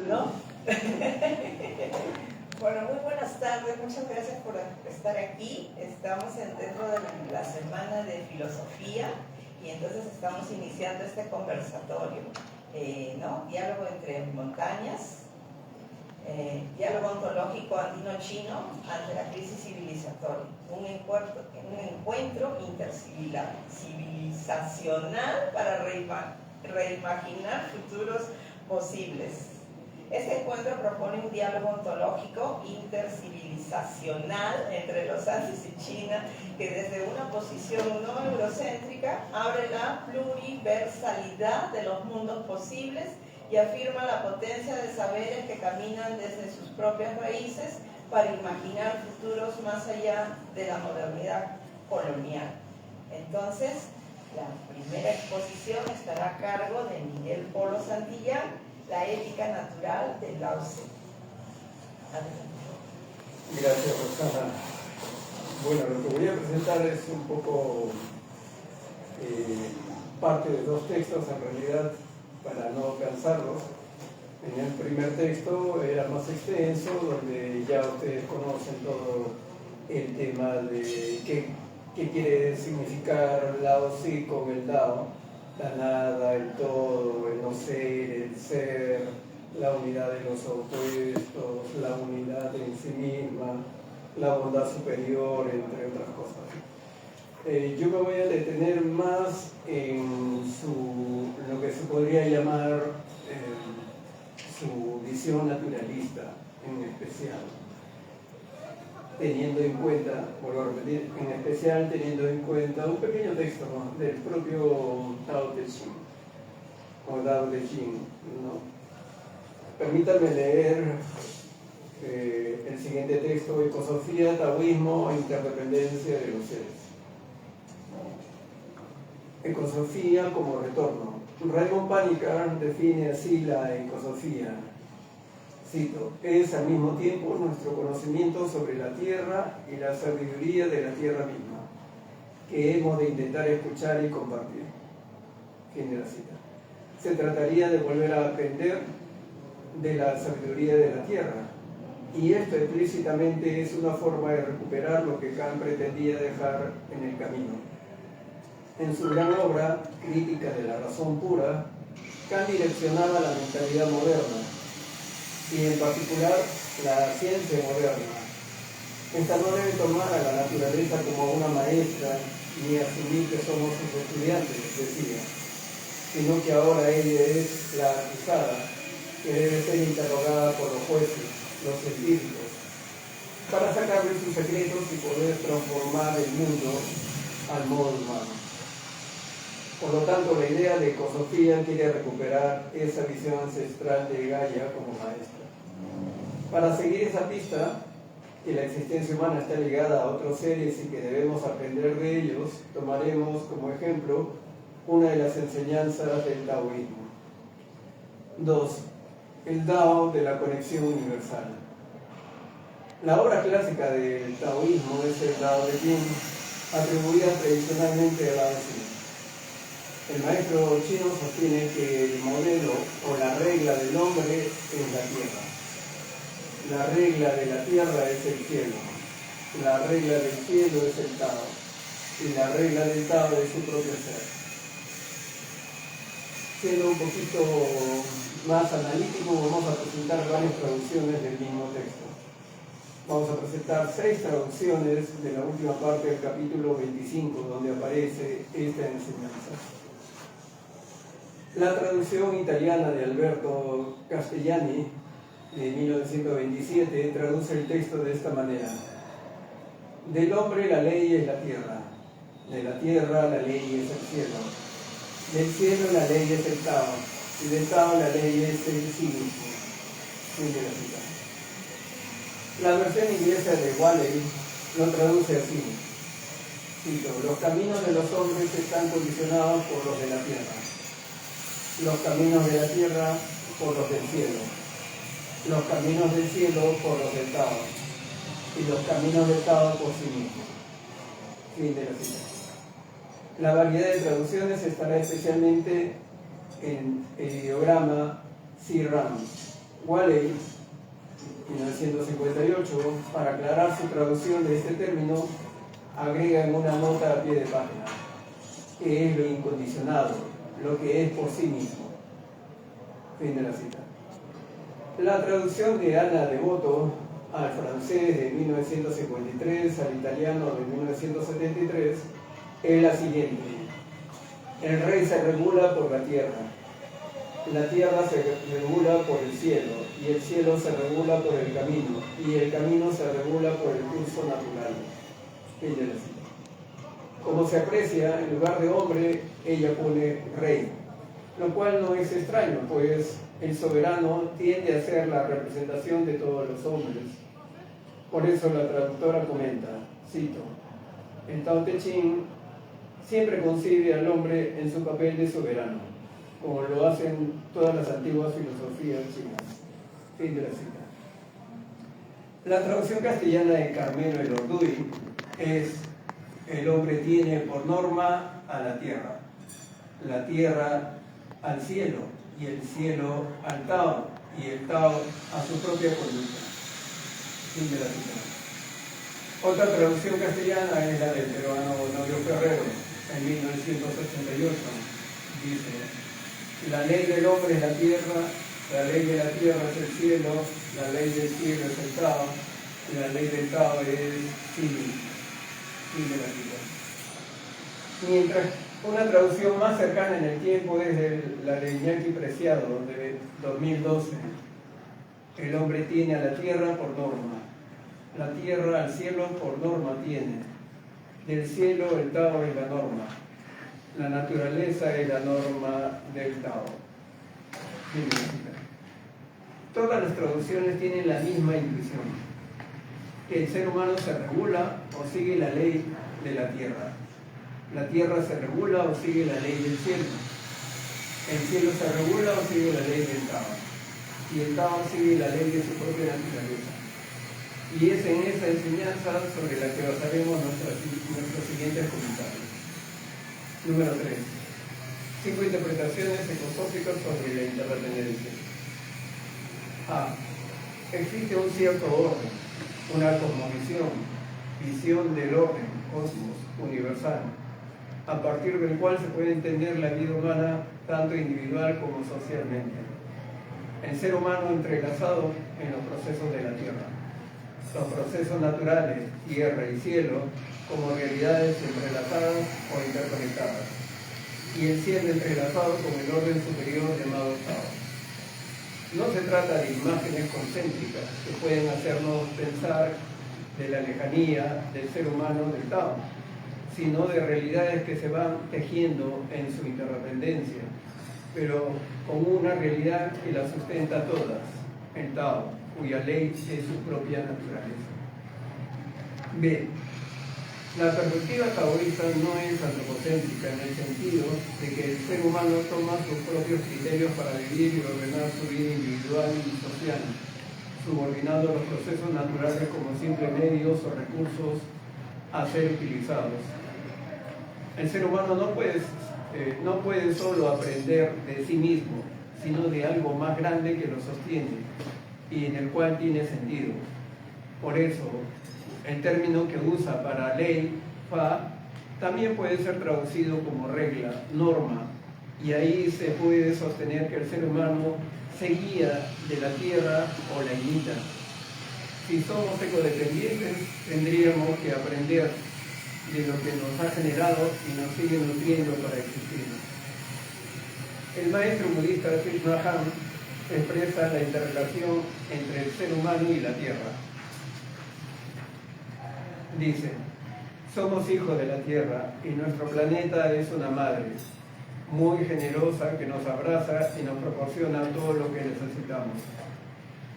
¿no? Bueno, muy buenas tardes, muchas gracias por estar aquí. Estamos dentro de la semana de filosofía y entonces estamos iniciando este conversatorio, ¿no? Diálogo entre montañas, diálogo ontológico andino-chino ante la crisis civilizatoria, un encuentro intercivilizacional para reimaginar futuros posibles. Este encuentro propone un diálogo ontológico intercivilizacional entre los Andes y China que desde una posición no eurocéntrica abre la pluriversalidad de los mundos posibles y afirma la potencia de saberes que caminan desde sus propias raíces para imaginar futuros más allá de la modernidad colonial. Entonces, la primera exposición estará a cargo de Miguel Polo Santillán, La ética natural de Lao Tse. Gracias, Rosana. Bueno, lo que voy a presentar es un poco parte de dos textos, en realidad, para no cansarlos. En el primer texto era más extenso, donde ya ustedes conocen todo el tema de qué quiere significar Lao Tse con el Dao. La nada, el todo, el no ser, el ser, la unidad de los opuestos, la unidad en sí misma, la bondad superior, entre otras cosas. Yo me voy a detener más en lo que se podría llamar su visión naturalista en especial. Teniendo en cuenta, vuelvo a repetir, en especial teniendo en cuenta un pequeño texto, ¿no?, del propio Tao Te Ching, o Tao Te Ching, ¿no? Permítanme leer el siguiente texto: Ecosofía, Taoísmo e interdependencia de los seres. Ecosofía como retorno. Raymond Panikar define así la ecosofía. Cito: es al mismo tiempo nuestro conocimiento sobre la Tierra y la sabiduría de la Tierra misma, que hemos de intentar escuchar y compartir. Fin de la cita. Se trataría de volver a aprender de la sabiduría de la Tierra, y esto explícitamente es una forma de recuperar lo que Kant pretendía dejar en el camino. En su gran obra, Crítica de la razón pura, Kant direccionaba la mentalidad moderna, y en particular la ciencia moderna. Esta no debe tomar a la naturaleza como una maestra ni asumir que somos sus estudiantes, decía, sino que ahora ella es la acusada, que debe ser interrogada por los jueces, los científicos, para sacarle sus secretos y poder transformar el mundo al modo humano. Por lo tanto, la idea de ecosofía quiere recuperar esa visión ancestral de Gaia como maestra. Para seguir esa pista, que la existencia humana está ligada a otros seres y que debemos aprender de ellos, tomaremos como ejemplo una de las enseñanzas del taoísmo. 2. El Dao de la conexión universal. La obra clásica del taoísmo es el Dao de Jing, atribuida tradicionalmente a Lao Tse. El maestro chino sostiene que el modelo o la regla del hombre es la tierra. La regla de la tierra es el cielo. La regla del cielo es el Tao. Y la regla del Tao es su propio ser. Siendo un poquito más analítico, vamos a presentar varias traducciones del mismo texto. Vamos a presentar 6 traducciones de la última parte del capítulo 25, donde aparece esta enseñanza. La traducción italiana de Alberto Castellani, de 1927, traduce el texto de esta manera: del hombre la ley es la tierra, de la tierra la ley es el cielo, del cielo la ley es el Tao, y del Tao la ley es el sí mismo. Fin de la cita. La versión inglesa de Waley lo traduce así: cito, los caminos de los hombres están condicionados por los de la tierra, los caminos de la tierra por los del cielo, los caminos del cielo por los del Tao, y los caminos del Tao por sí mismos. Fin de la cita. La variedad de traducciones estará especialmente en el ideograma CRAM, Waley, 1958, para aclarar su traducción de este término, agrega en una nota a pie de página, que es lo incondicionado, lo que es por sí mismo. Fin de la cita. La traducción de Ana Devoto al francés de 1953 al italiano de 1973 es la siguiente. El rey se regula por la tierra se regula por el cielo, y el cielo se regula por el camino, y el camino se regula por el curso natural. Fin de la cita. Como se aprecia, en lugar de hombre, ella pone rey, lo cual no es extraño, pues el soberano tiende a ser la representación de todos los hombres. Por eso la traductora comenta, cito, el Tao Te Ching siempre concibe al hombre en su papel de soberano, como lo hacen todas las antiguas filosofías chinas. Fin de la cita. La traducción castellana de Carmelo Elorduy es: el hombre tiene por norma a la tierra al cielo, y el cielo al Tao, y el Tao a su propia conducta. Fin de la cita. Otra traducción castellana es la del peruano Honorio Ferrero, en 1988. Dice: la ley del hombre es la tierra, la ley de la tierra es el cielo, la ley del cielo es el Tao, y la ley del Tao es sí. Fin de la cita. Mientras una traducción más cercana en el tiempo es la de Iñaki Preciado, de 2012. El hombre tiene a la tierra por norma, la tierra al cielo por norma tiene, del cielo el Tao es la norma, la naturaleza es la norma del Tao. Todas las traducciones tienen la misma intuición, que el ser humano se regula o sigue la ley de la tierra se regula o sigue la ley del cielo, el cielo se regula o sigue la ley del Tao, y el Tao sigue la ley de su propia naturaleza. Y es en esa enseñanza sobre la que basaremos nuestros siguientes comentarios. Número 3. 5 interpretaciones ecosóficas sobre la interdependencia. A. Existe un cierto orden, una cosmovisión, visión del orden, cosmos, universal, a partir del cual se puede entender la vida humana tanto individual como socialmente. El ser humano entrelazado en los procesos de la Tierra, los procesos naturales, tierra y cielo, como realidades entrelazadas o interconectadas, y el cielo entrelazado con el orden superior llamado Tao. No se trata de imágenes concéntricas que pueden hacernos pensar de la lejanía del ser humano del Tao, sino de realidades que se van tejiendo en su interdependencia, pero con una realidad que las sustenta todas, el Tao, cuya ley es su propia naturaleza. B. La perspectiva taoísta no es antropocéntrica en el sentido de que el ser humano toma sus propios criterios para vivir y ordenar su vida individual y social, subordinando los procesos naturales como simples medios o recursos a ser utilizados. El ser humano no puede solo aprender de sí mismo, sino de algo más grande que lo sostiene y en el cual tiene sentido. Por eso, el término que usa para ley, fa, también puede ser traducido como regla, norma, y ahí se puede sostener que el ser humano se guía de la tierra o la imita. Si somos ecodependientes, tendríamos que aprender de lo que nos ha generado y nos sigue nutriendo para existir. El maestro budista Thich Nhat Hanh expresa la interrelación entre el ser humano y la tierra. Dice: somos hijos de la tierra y nuestro planeta es una madre muy generosa que nos abraza y nos proporciona todo lo que necesitamos.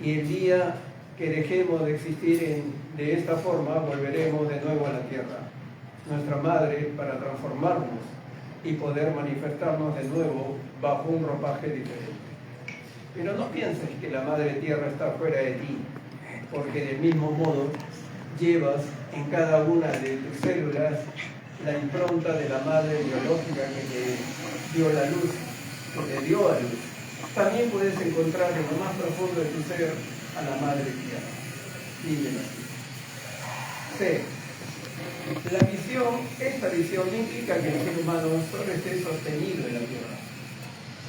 Y el día que dejemos de existir de esta forma, volveremos de nuevo a la tierra, nuestra madre, para transformarnos y poder manifestarnos de nuevo bajo un ropaje diferente. Pero no pienses que la madre tierra está fuera de ti, porque del mismo modo llevas en cada una de tus células la impronta de la madre biológica que te dio la luz, que te dio a luz. también puedes encontrar en lo más profundo de tu ser a la Madre Tierra. Dímelo así. C. Esta visión no implica que el ser humano solo esté sostenido en la Tierra,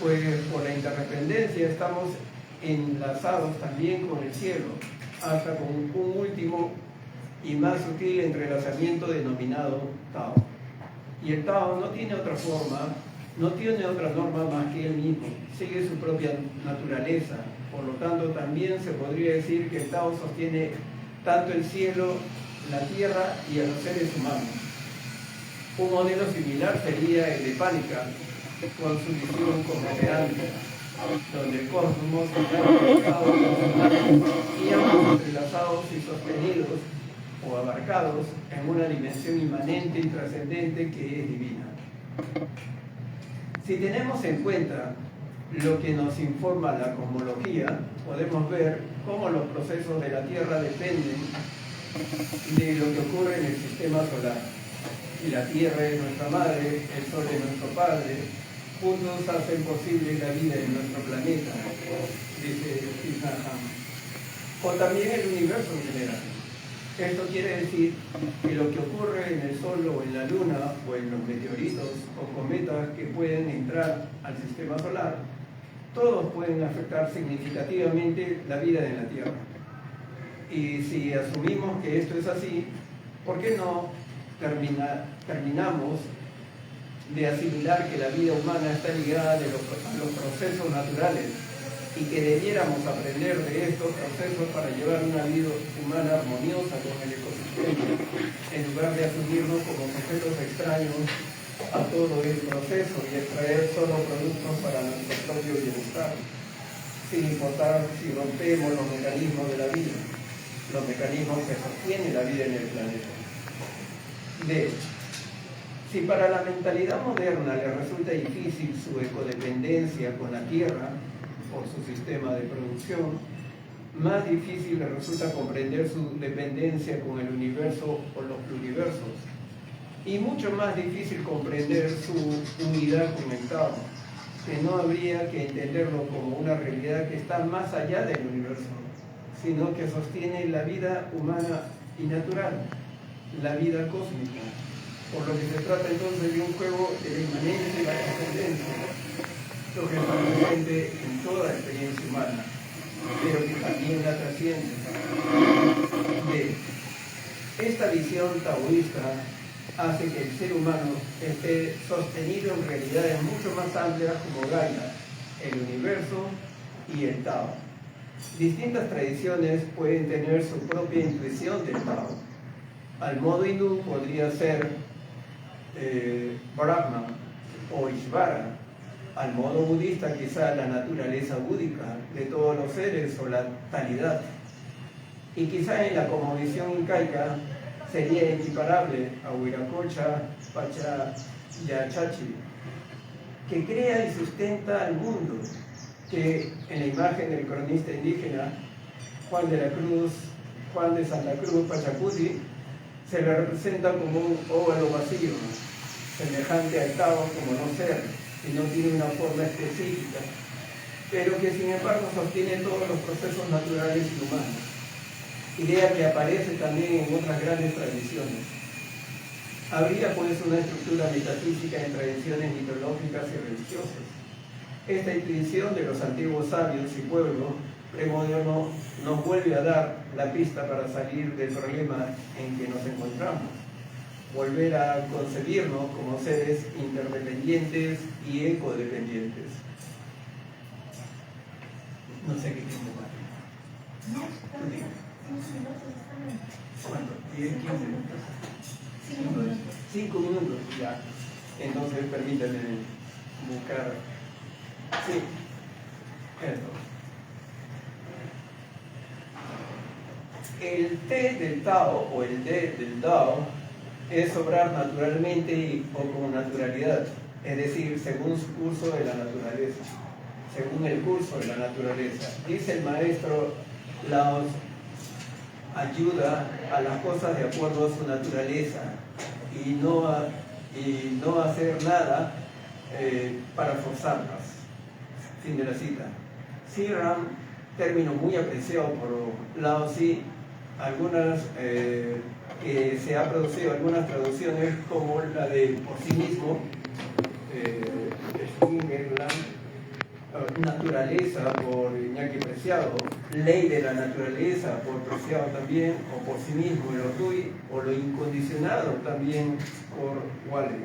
pues por la interdependencia estamos enlazados también con el cielo, hasta con un último y más sutil entrelazamiento denominado Tao. Y el Tao no tiene otra forma, no tiene otra norma más que él mismo, sigue su propia naturaleza. Por lo tanto, también se podría decir que el Tao sostiene tanto el cielo, la tierra y a los seres humanos. Un modelo similar sería el de Pánica, con su visión conglomerante, donde el cosmos está conectado y ambos entrelazados y sostenidos o abarcados en una dimensión inmanente y trascendente que es divina. Si tenemos en cuenta lo que nos informa la cosmología, podemos ver cómo los procesos de la Tierra dependen de lo que ocurre en el sistema solar. Y la Tierra es nuestra madre, el Sol es nuestro padre, juntos hacen posible la vida en nuestro planeta, dice Thich Nhat Hanh. O también el universo en general. Esto quiere decir que lo que ocurre en el Sol o en la Luna o en los meteoritos o cometas que pueden entrar al sistema solar, todos pueden afectar significativamente la vida en la Tierra. Y si asumimos que esto es así, ¿por qué no terminamos de asimilar que la vida humana está ligada a los procesos naturales y que debiéramos aprender de estos procesos para llevar una vida humana armoniosa con el ecosistema, en lugar de asumirnos como sujetos extraños a todo el proceso y extraer solo productos para nuestro propio bienestar, sin importar si rompemos los mecanismos de la vida, los mecanismos que sostienen la vida en el planeta. D. Si para la mentalidad moderna le resulta difícil su ecodependencia con la Tierra por su sistema de producción, más difícil le resulta comprender su dependencia con el universo o los pluriversos, y mucho más difícil comprender su unidad con el Tao, que no habría que entenderlo como una realidad que está más allá del universo, sino que sostiene la vida humana y natural, la vida cósmica. Por lo que se trata entonces de un juego de la inmanencia y la trascendencia, lo que está presente en toda la experiencia humana, pero que también la trasciende. Esta visión taoísta hace que el ser humano esté sostenido en realidades mucho más amplias como Gaia, el universo y el Tao. Distintas tradiciones pueden tener su propia intuición del Tao. Al modo hindú podría ser Brahma o Ishvara. Al modo budista quizá la naturaleza búdica de todos los seres o la talidad. Y quizá en la cosmovisión incaica sería equiparable a Huiracocha Pachayachachi, que crea y sustenta al mundo, que en la imagen del cronista indígena Juan de Santa Cruz Pachacuti, se le representa como un óvalo vacío, semejante al Tao como no ser, y no tiene una forma específica, pero que sin embargo sostiene todos los procesos naturales y humanos, idea que aparece también en otras grandes tradiciones. Habría pues una estructura metafísica en tradiciones mitológicas y religiosas. Esta intuición de los antiguos sabios y pueblos premoderno nos vuelve a dar la pista para salir del problema en que nos encontramos, volver a concebirnos como seres interdependientes y ecodependientes. No sé qué tiempo va. ¿Cuánto? ¿10, 15 minutos? 5 minutos, ya. Entonces permítanme buscar. Sí, esto. El T del Tao o el D del Dao es obrar naturalmente o con naturalidad, es decir, según su curso de la naturaleza, según el curso de la naturaleza. Dice el maestro Laos, ayuda a las cosas de acuerdo a su naturaleza y no hacer nada para forzarlas. Fin de la cita. Sirran, término muy apreciado por Lao Tzu, algunas que se ha producido algunas traducciones como la de por sí mismo, naturaleza por Iñaki Preciado, ley de la naturaleza por Preciado también, o por sí mismo el Orduy, o lo incondicionado también por Wally.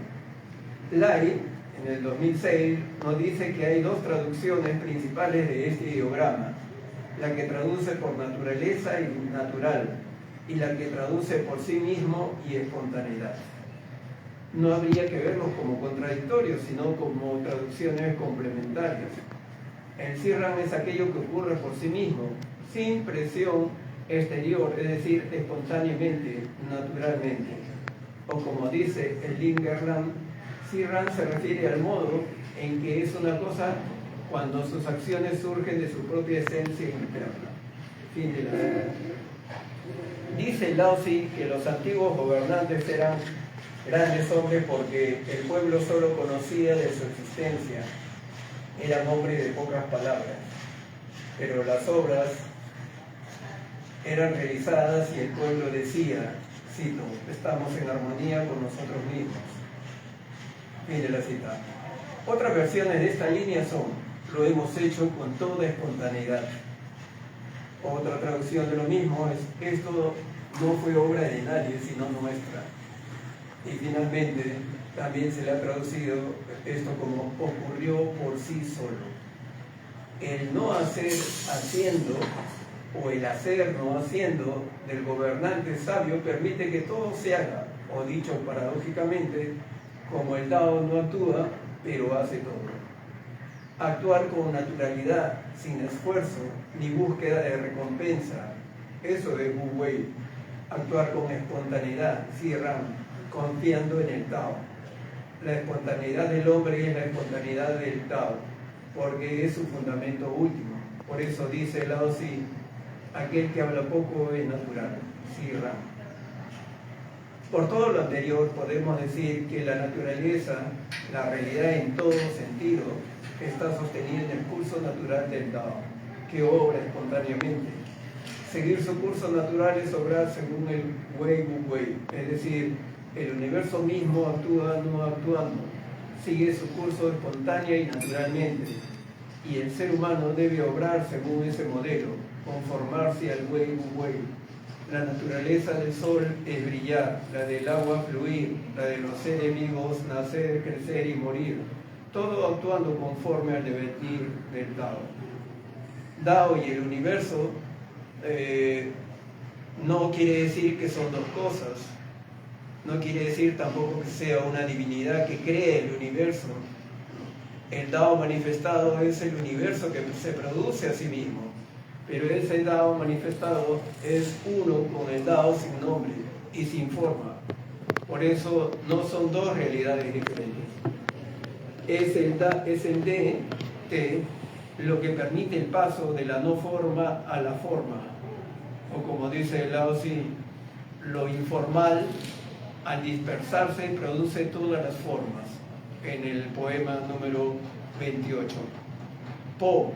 Lai, en el 2006, nos dice que hay dos traducciones principales de este ideograma, la que traduce por naturaleza y natural, y la que traduce por sí mismo y espontaneidad. No habría que verlos como contradictorios, sino como traducciones complementarias. El Sirran es aquello que ocurre por sí mismo, sin presión exterior, es decir, espontáneamente, naturalmente. O como dice el Lingerland, Sirran se refiere al modo en que es una cosa cuando sus acciones surgen de su propia esencia interna. Fin de la cita. Dice Lao Tzu que los antiguos gobernantes eran grandes hombres porque el pueblo solo conocía de su existencia. Eran hombres de pocas palabras, pero las obras eran realizadas y el pueblo decía, cito, estamos en armonía con nosotros mismos. Fin de la cita. Otras versiones de esta línea son, lo hemos hecho con toda espontaneidad. Otra traducción de lo mismo es, esto no fue obra de nadie, sino nuestra. Y finalmente, también se le ha traducido esto como ocurrió por sí solo. El no hacer haciendo, o el hacer no haciendo, del gobernante sabio permite que todo se haga, o dicho paradójicamente, como el Dao no actúa, pero hace todo. Actuar con naturalidad, sin esfuerzo, ni búsqueda de recompensa, eso es Wu Wei. Actuar con espontaneidad, Sirran, confiando en el Tao. La espontaneidad del hombre es la espontaneidad del Tao, porque es su fundamento último. Por eso dice Lao Tzu, aquel que habla poco es natural, Sirran. Por todo lo anterior podemos decir que la naturaleza, la realidad en todo sentido, está sostenida en el curso natural del Tao, que obra espontáneamente. Seguir su curso natural es obrar según el Wei Wu Wei, es decir, el universo mismo actúa no actuando, sigue su curso espontánea y naturalmente, y el ser humano debe obrar según ese modelo, conformarse al Wei Wu Wei. La naturaleza del sol es brillar, la del agua fluir, la de los seres vivos nacer, crecer y morir, todo actuando conforme al devenir del Tao. Dao y el universo no quiere decir que son dos cosas, no quiere decir tampoco que sea una divinidad que cree el universo. El Dao manifestado es el universo que se produce a sí mismo, pero ese Dao manifestado es uno con el Dao sin nombre y sin forma. Por eso no son dos realidades diferentes. Es el DT lo que permite el paso de la no forma a la forma. O como dice Lao Tzu, lo informal al dispersarse produce todas las formas, en el poema número 28. Po,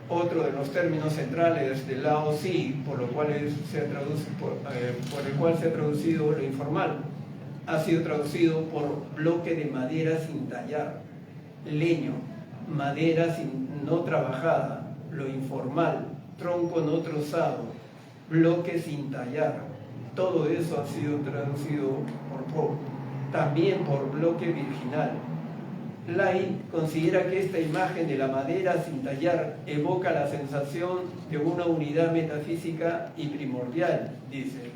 otro de los términos centrales de Lao Tzu, por el cual se ha traducido lo informal, ha sido traducido por bloque de madera sin tallar, leño, madera no trabajada, lo informal, tronco no trozado, bloque sin tallar. Todo eso ha sido traducido por Po, también por bloque virginal. Lai considera que esta imagen de la madera sin tallar evoca la sensación de una unidad metafísica y primordial, dice.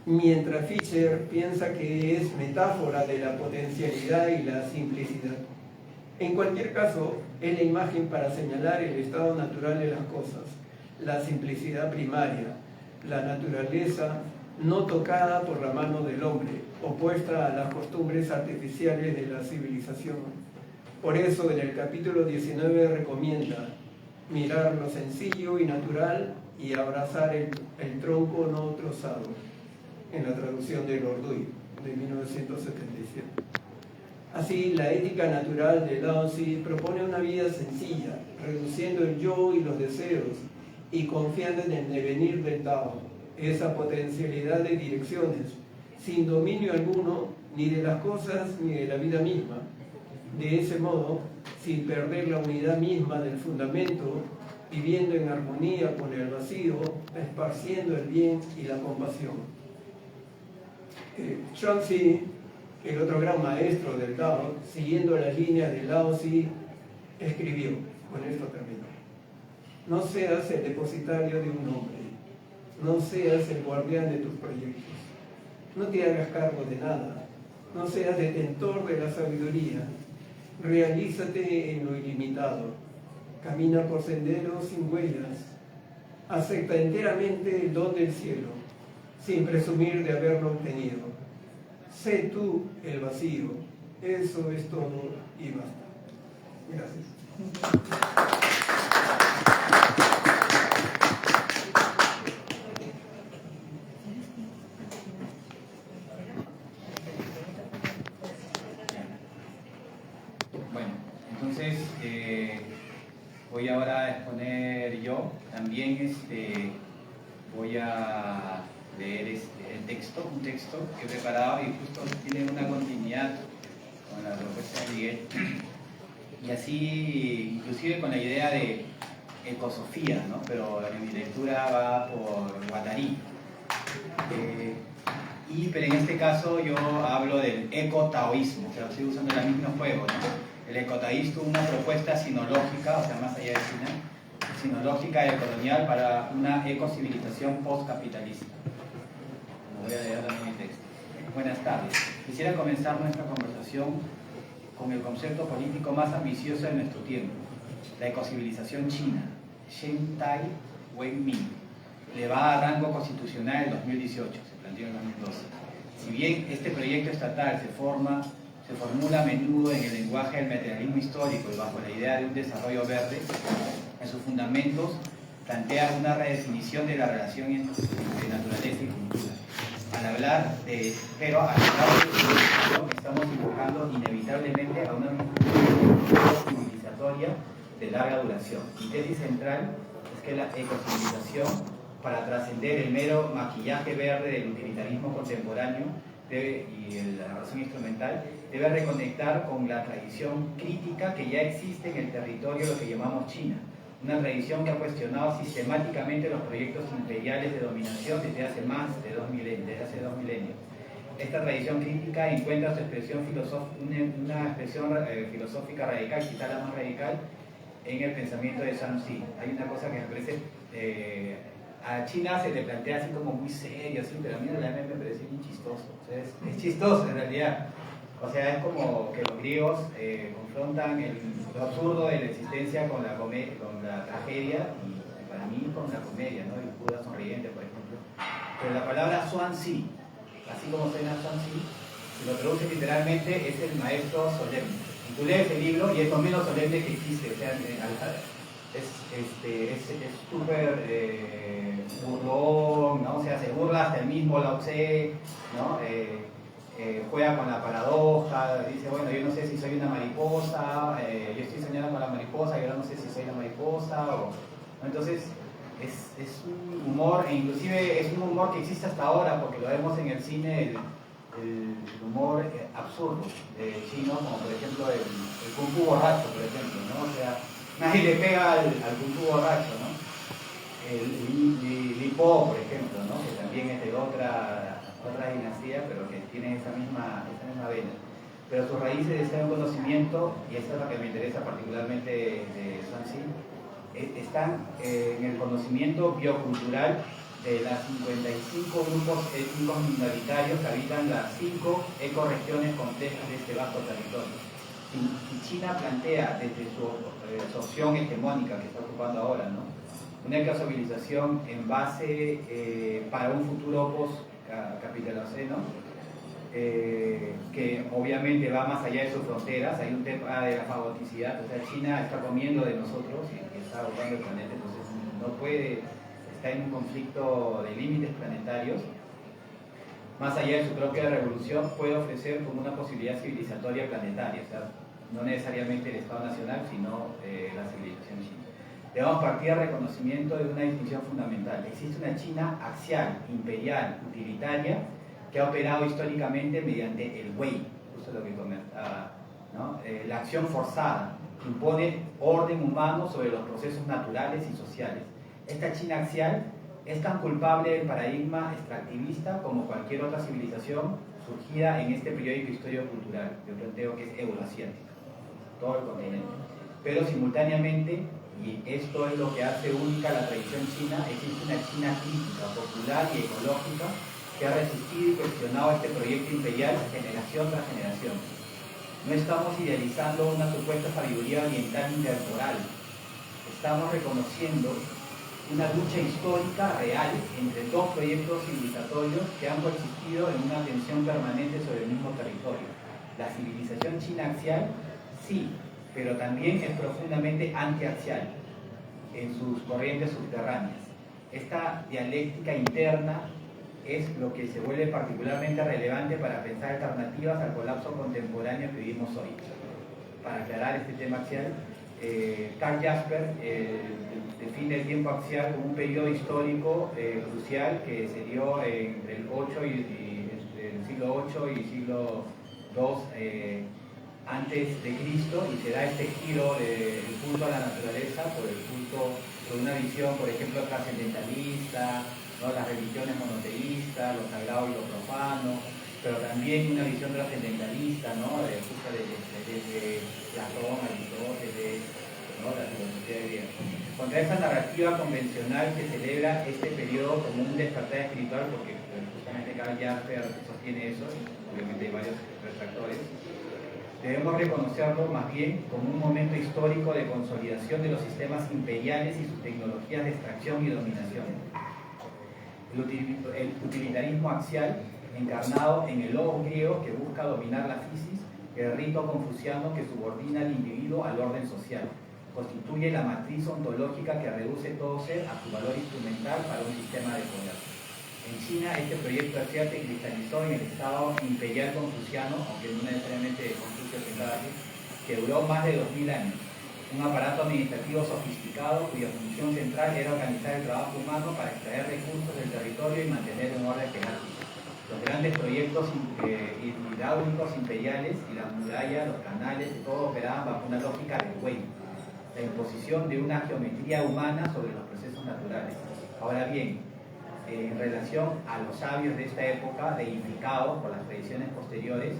Mientras Fischer piensa que es metáfora de la potencialidad y la simplicidad. En cualquier caso, es la imagen para señalar el estado natural de las cosas, la simplicidad primaria, la naturaleza no tocada por la mano del hombre, opuesta a las costumbres artificiales de la civilización. Por eso en el capítulo 19 recomienda mirar lo sencillo y natural y abrazar el tronco no trozado, en la traducción del Orduy de 1977. Así, la ética natural de Laozi propone una vida sencilla, reduciendo el yo y los deseos y confiando en el devenir del Tao, esa potencialidad de direcciones, sin dominio alguno ni de las cosas ni de la vida misma. De ese modo, sin perder la unidad misma del fundamento, viviendo en armonía con el vacío, esparciendo el bien y la compasión. Chuang-Tzu, el otro gran maestro del Tao, siguiendo las líneas de Laozi, escribió, con esto termino: no seas el depositario de un hombre, no seas el guardián de tus proyectos, no te hagas cargo de nada, no seas detentor de la sabiduría, realízate en lo ilimitado, camina por senderos sin huellas, acepta enteramente el don del cielo, sin presumir de haberlo obtenido. Sé tú el vacío, eso es todo y basta. Gracias. Bueno, entonces voy ahora a exponer yo. También voy a leer el texto, un texto que he preparado y justo tiene una continuidad con la propuesta de Miguel. Y así, inclusive con la idea de ecosofía, ¿no? Pero en mi lectura va por Guattari. Pero en este caso yo hablo del ecotaoísmo, o sea, estoy usando el mismo juego, ¿no? El ecotaoísmo, una propuesta sinológica, o sea, más allá de China, sinológica y colonial para una ecocivilización postcapitalista. Voy a leer también el texto. Buenas tardes. Quisiera comenzar nuestra conversación con el concepto político más ambicioso de nuestro tiempo, la ecocivilización china, Shen Tai Wen-min, elevada a rango constitucional en 2018, se planteó en 2012. Si bien este proyecto estatal se formula a menudo en el lenguaje del materialismo histórico y bajo la idea de un desarrollo verde, en sus fundamentos plantea una redefinición de la relación entre naturaleza y cultura. Al hablar de esto, estamos invocando inevitablemente a una civilizatoria de larga duración. Mi tesis central es que la ecocivilización, para trascender el mero maquillaje verde del utilitarismo contemporáneo y la razón instrumental, debe reconectar con la tradición crítica que ya existe en el territorio, lo que llamamos China. Una tradición que ha cuestionado sistemáticamente los proyectos imperiales de dominación desde hace más de 2 milenios. Esta tradición crítica encuentra su expresión una expresión filosófica radical, quizá la más radical, en el pensamiento de Shaanxi. Hay una cosa que me parece, a China se le plantea así como muy serio, así, pero a mí realmente me parece bien chistoso. O sea, es chistoso en realidad. O sea, es como que los griegos confrontan lo absurdo de la existencia con la tragedia y para mí con la comedia, ¿no? El Buda sonriente, por ejemplo. Pero la palabra Xuanzi, así como suena Xuanzi, si lo traduce literalmente, es el maestro solemne. Y tú lees el libro y es lo menos solemne que existe. O sea, es súper burlón, ¿no? O sea, se burla hasta el mismo Lao Tse, ¿no? Juega con la paradoja, dice, bueno, yo no sé si soy una mariposa, yo estoy soñando con la mariposa y ahora no sé si soy la mariposa, ¿no? Entonces es un humor, e inclusive es un humor que existe hasta ahora, porque lo vemos en el cine, el humor absurdo chino, como por ejemplo el Kung Fu borracho, por ejemplo, ¿no? O sea, nadie le pega al Kung Fu borracho, ¿no? El Li Po, por ejemplo, ¿no? Que también es de otra dinastía, pero que tiene esa misma vena. Pero sus raíces están en conocimiento, y esto es lo que me interesa particularmente de Xuanzi, están en el conocimiento biocultural de las 55 grupos étnicos minoritarios que habitan las 5 ecorregiones complejas de este vasto territorio. Y China plantea desde su opción hegemónica que está ocupando ahora, ¿no? Una ecocivilización en base para un futuro post-capitaloceno, que obviamente va más allá de sus fronteras. Hay un tema de la fagoticidad, o sea, China está comiendo de nosotros y está agotando el planeta, entonces no puede, está en un conflicto de límites planetarios. más allá de su propia revolución, puede ofrecer como una posibilidad civilizatoria planetaria, o sea, no necesariamente el Estado Nacional, sino la civilización china. Debemos partir del reconocimiento de una distinción fundamental. Existe una China axial, imperial, utilitaria, que ha operado históricamente mediante el wei, justo lo que comentaba, ¿no? La acción forzada, que impone orden humano sobre los procesos naturales y sociales. Esta China axial es tan culpable del paradigma extractivista como cualquier otra civilización surgida en este periodo histórico-cultural. Yo planteo que es euroasiática, todo el continente. Pero simultáneamente, y esto es lo que hace única la tradición china, existe una China crítica, popular y ecológica que ha resistido y cuestionado este proyecto imperial generación tras generación. No estamos idealizando una supuesta sabiduría oriental intertemporal, estamos reconociendo una lucha histórica real entre dos proyectos civilizatorios que han coexistido en una tensión permanente sobre el mismo territorio. La civilización china axial, sí, pero también es profundamente antiaxial en sus corrientes subterráneas. Esta dialéctica interna es lo que se vuelve particularmente relevante para pensar alternativas al colapso contemporáneo que vivimos hoy. Para aclarar este tema axial, Karl Jasper define el tiempo axial como un periodo histórico crucial que se dio entre el 8 y el siglo VIII y siglo II antes de Cristo, y se da este giro del culto a la naturaleza por el culto, por una visión, por ejemplo, trascendentalista, ¿no? Las religiones monoteístas, lo sagrado y lo profano, pero también una visión trascendentalista, ¿no? Desde Platón, Aristóteles, ¿no? La filosofía griega. Contra esa narrativa convencional que celebra este periodo como un despertar espiritual, porque justamente Karl Jasper sostiene eso, obviamente hay varios retractores, debemos reconocerlo más bien como un momento histórico de consolidación de los sistemas imperiales y sus tecnologías de extracción y dominación. El utilitarismo axial, encarnado en el logos griego que busca dominar la physis, el rito confuciano que subordina al individuo al orden social, constituye la matriz ontológica que reduce todo ser a su valor instrumental para un sistema de poder. En China, este proyecto axial se cristalizó en el estado imperial confuciano, aunque no necesariamente Confucio pensaba así, que duró más de 2000 años. Un aparato administrativo sofisticado cuya función central era organizar el trabajo humano para extraer recursos del territorio y mantener un orden jerárquico. Los grandes proyectos hidráulicos imperiales y las murallas, los canales, todo operaban bajo una lógica del wei, la imposición de una geometría humana sobre los procesos naturales. Ahora bien, en relación a los sabios de esta época, deificados por las tradiciones posteriores,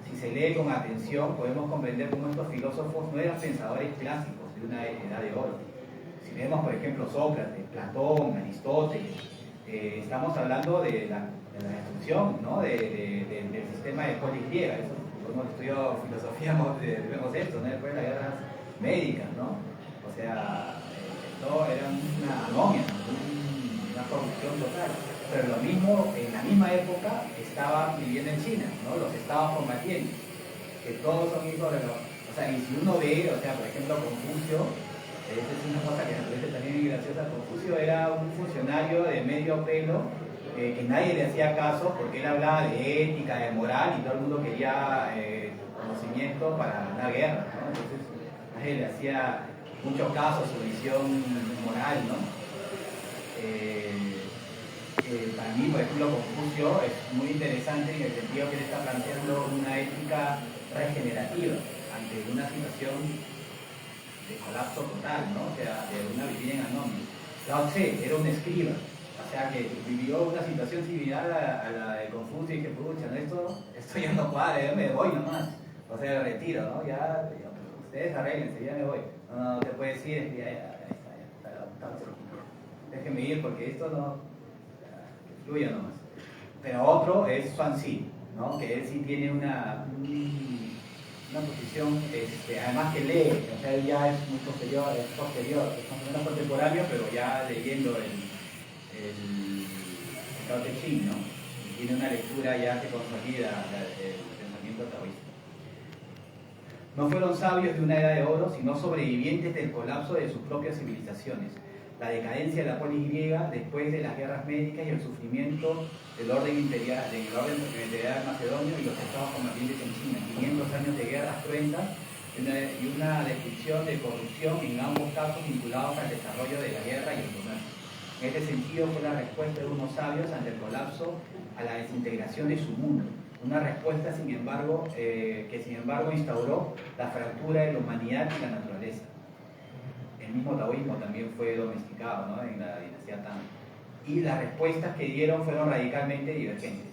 si se lee con atención, podemos comprender cómo estos filósofos no eran pensadores clásicos de una edad de oro. Si vemos, por ejemplo, Sócrates, Platón, Aristóteles, estamos hablando de la destrucción, ¿no? del sistema de polis griega. Eso, hemos estudiado filosofía, vemos esto, ¿no? Después de las guerras médicas, ¿no? O sea, todo era una anomia, una corrupción total. Pero lo mismo, en la misma época, estaba viviendo en China, ¿no? Los estados combatientes, que todos son hijos de los... O sea, y si uno ve, o sea, por ejemplo, Confucio, esta es una cosa que me parece también muy graciosa, Confucio era un funcionario de medio pelo, que nadie le hacía caso porque él hablaba de ética, de moral, y todo el mundo quería conocimiento para una guerra, ¿no? Entonces, nadie le hacía mucho caso a su visión moral, ¿no? Para mí, por ejemplo, Confucio es muy interesante en el sentido que él está planteando una ética regenerativa ante una situación de colapso total, ¿no? O sea, de una vivir en anomia. Lao Tse era un escriba, o sea, que vivió una situación similar a la de Confucio y que, pucha, ¿no? esto ya no cuadra, yo me voy nomás, o sea, retiro, ¿no? Ya ustedes arréglense, ya me voy. No te puedes ir, ya está, déjenme ir porque esto no... fluya nomás. Pero otro es Zhuangzi, ¿no? Que él sí tiene una posición, además que lee, o sea, él ya es muy posterior, es menos contemporáneo, pero ya leyendo el Tao Te Ching, ¿no? Y tiene una lectura ya que consolida el pensamiento taoísta. No fueron sabios de una edad de oro, sino sobrevivientes del colapso de sus propias civilizaciones. La decadencia de la polis griega después de las guerras médicas y el sufrimiento del orden imperial, macedonio y los estados combatientes en China. 500 años de guerras cruentas y una descripción de corrupción en ambos casos vinculados al desarrollo de la guerra y el comercio. En este sentido fue la respuesta de unos sabios ante el colapso a la desintegración de su mundo. Una respuesta, sin embargo, que instauró la fractura de la humanidad y la naturaleza. El mismo taoísmo también fue domesticado, ¿no?, en la dinastía Tang. Y las respuestas que dieron fueron radicalmente divergentes.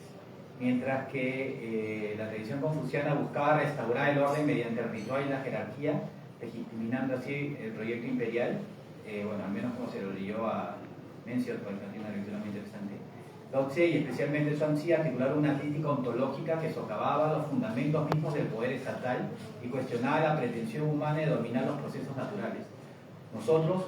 Mientras que la tradición confuciana buscaba restaurar el orden mediante el ritual y la jerarquía, legitimando así el proyecto imperial, bueno, al menos como se lo leyó a Mencius, por ejemplo, una lectura muy interesante. Lao Tse y especialmente Zhuangzi articularon una crítica ontológica que socavaba los fundamentos mismos del poder estatal y cuestionaba la pretensión humana de dominar los procesos naturales. Nosotros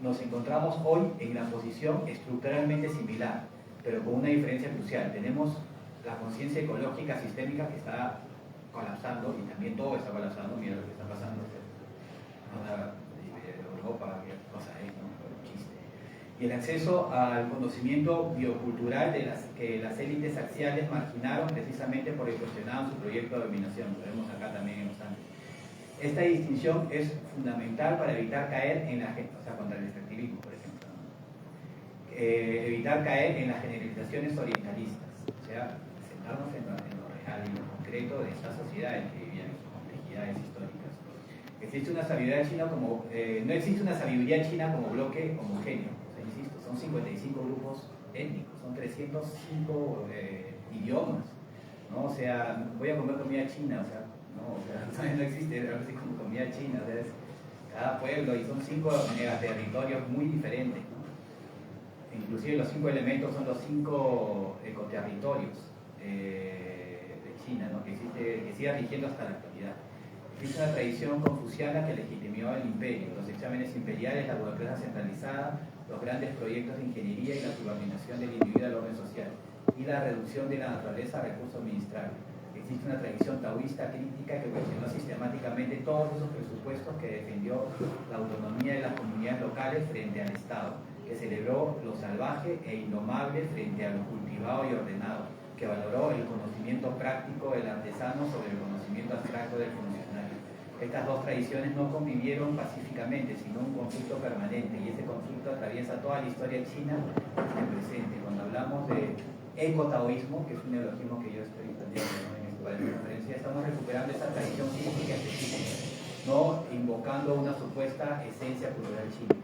nos encontramos hoy en una posición estructuralmente similar, pero con una diferencia crucial. Tenemos la conciencia ecológica sistémica que está colapsando, y también todo está colapsando. Mira lo que está pasando en Europa, qué cosa es, ¿no? Y el acceso al conocimiento biocultural que las élites axiales marginaron precisamente porque cuestionaban su proyecto de dominación. Lo vemos acá también en los Andes. Esta distinción es fundamental para evitar caer en la, o sea, contra el extractivismo, por ejemplo, ¿no? Evitar caer en las generalizaciones orientalistas, o sea, sentarnos en lo real y lo concreto de estas sociedades que vivían en sus complejidades históricas. Existe una sabiduría china como, no existe una sabiduría china como bloque homogéneo. Son 55 grupos étnicos, son 305 idiomas, ¿no? O sea, voy a comer comida china, o sea, no existe algo así como comida china, o sea, es cada pueblo, y son 5 megaterritorios muy diferentes, ¿no? Inclusive los 5 elementos son los 5 ecoterritorios de China, ¿no?, que sigue rigiendo hasta la actualidad. Existe una tradición confuciana que legitimó el imperio, los exámenes imperiales, la burocracia centralizada, los grandes proyectos de ingeniería y la subordinación del individuo al orden social, y la reducción de la naturaleza a recursos ministrables. Existe una tradición taoísta crítica que cuestionó sistemáticamente todos esos presupuestos, que defendió la autonomía de las comunidades locales frente al Estado, que celebró lo salvaje e indomable frente a lo cultivado y ordenado, que valoró el conocimiento práctico del artesano sobre el conocimiento abstracto del funcionario. Estas dos tradiciones no convivieron pacíficamente, sino un conflicto permanente, y ese conflicto atraviesa toda la historia china hasta el presente. Cuando hablamos de ecotaoísmo, que es un neologismo que yo estoy entendiendo en esta conferencia, estamos recuperando esa tradición física específica, no invocando una supuesta esencia cultural china.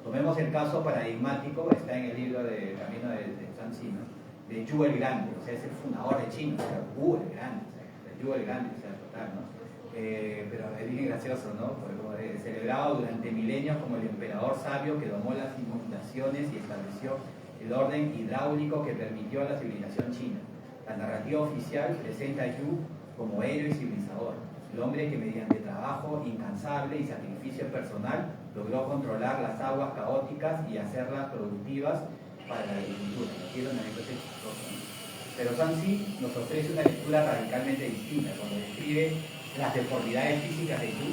Tomemos el caso paradigmático, está en el libro de Camino de Zhuangzi, ¿no?, de Yu el Grande, o sea, es el fundador de China, o sea, Wu el Grande, o sea, Yu el Grande, o sea, total, ¿no? Pero es bien gracioso, ¿no?, porque celebrado durante milenios como el emperador sabio que domó las inundaciones y estableció el orden hidráulico que permitió a la civilización china. La narrativa oficial presenta a Yu como héroe y civilizador, el hombre que mediante trabajo incansable y sacrificio personal logró controlar las aguas caóticas y hacerlas productivas para la agricultura. Quiero una anécdota chistosa, ¿no? Pero Zhuangzi nos ofrece una lectura radicalmente distinta cuando describe las deformidades físicas de Yu,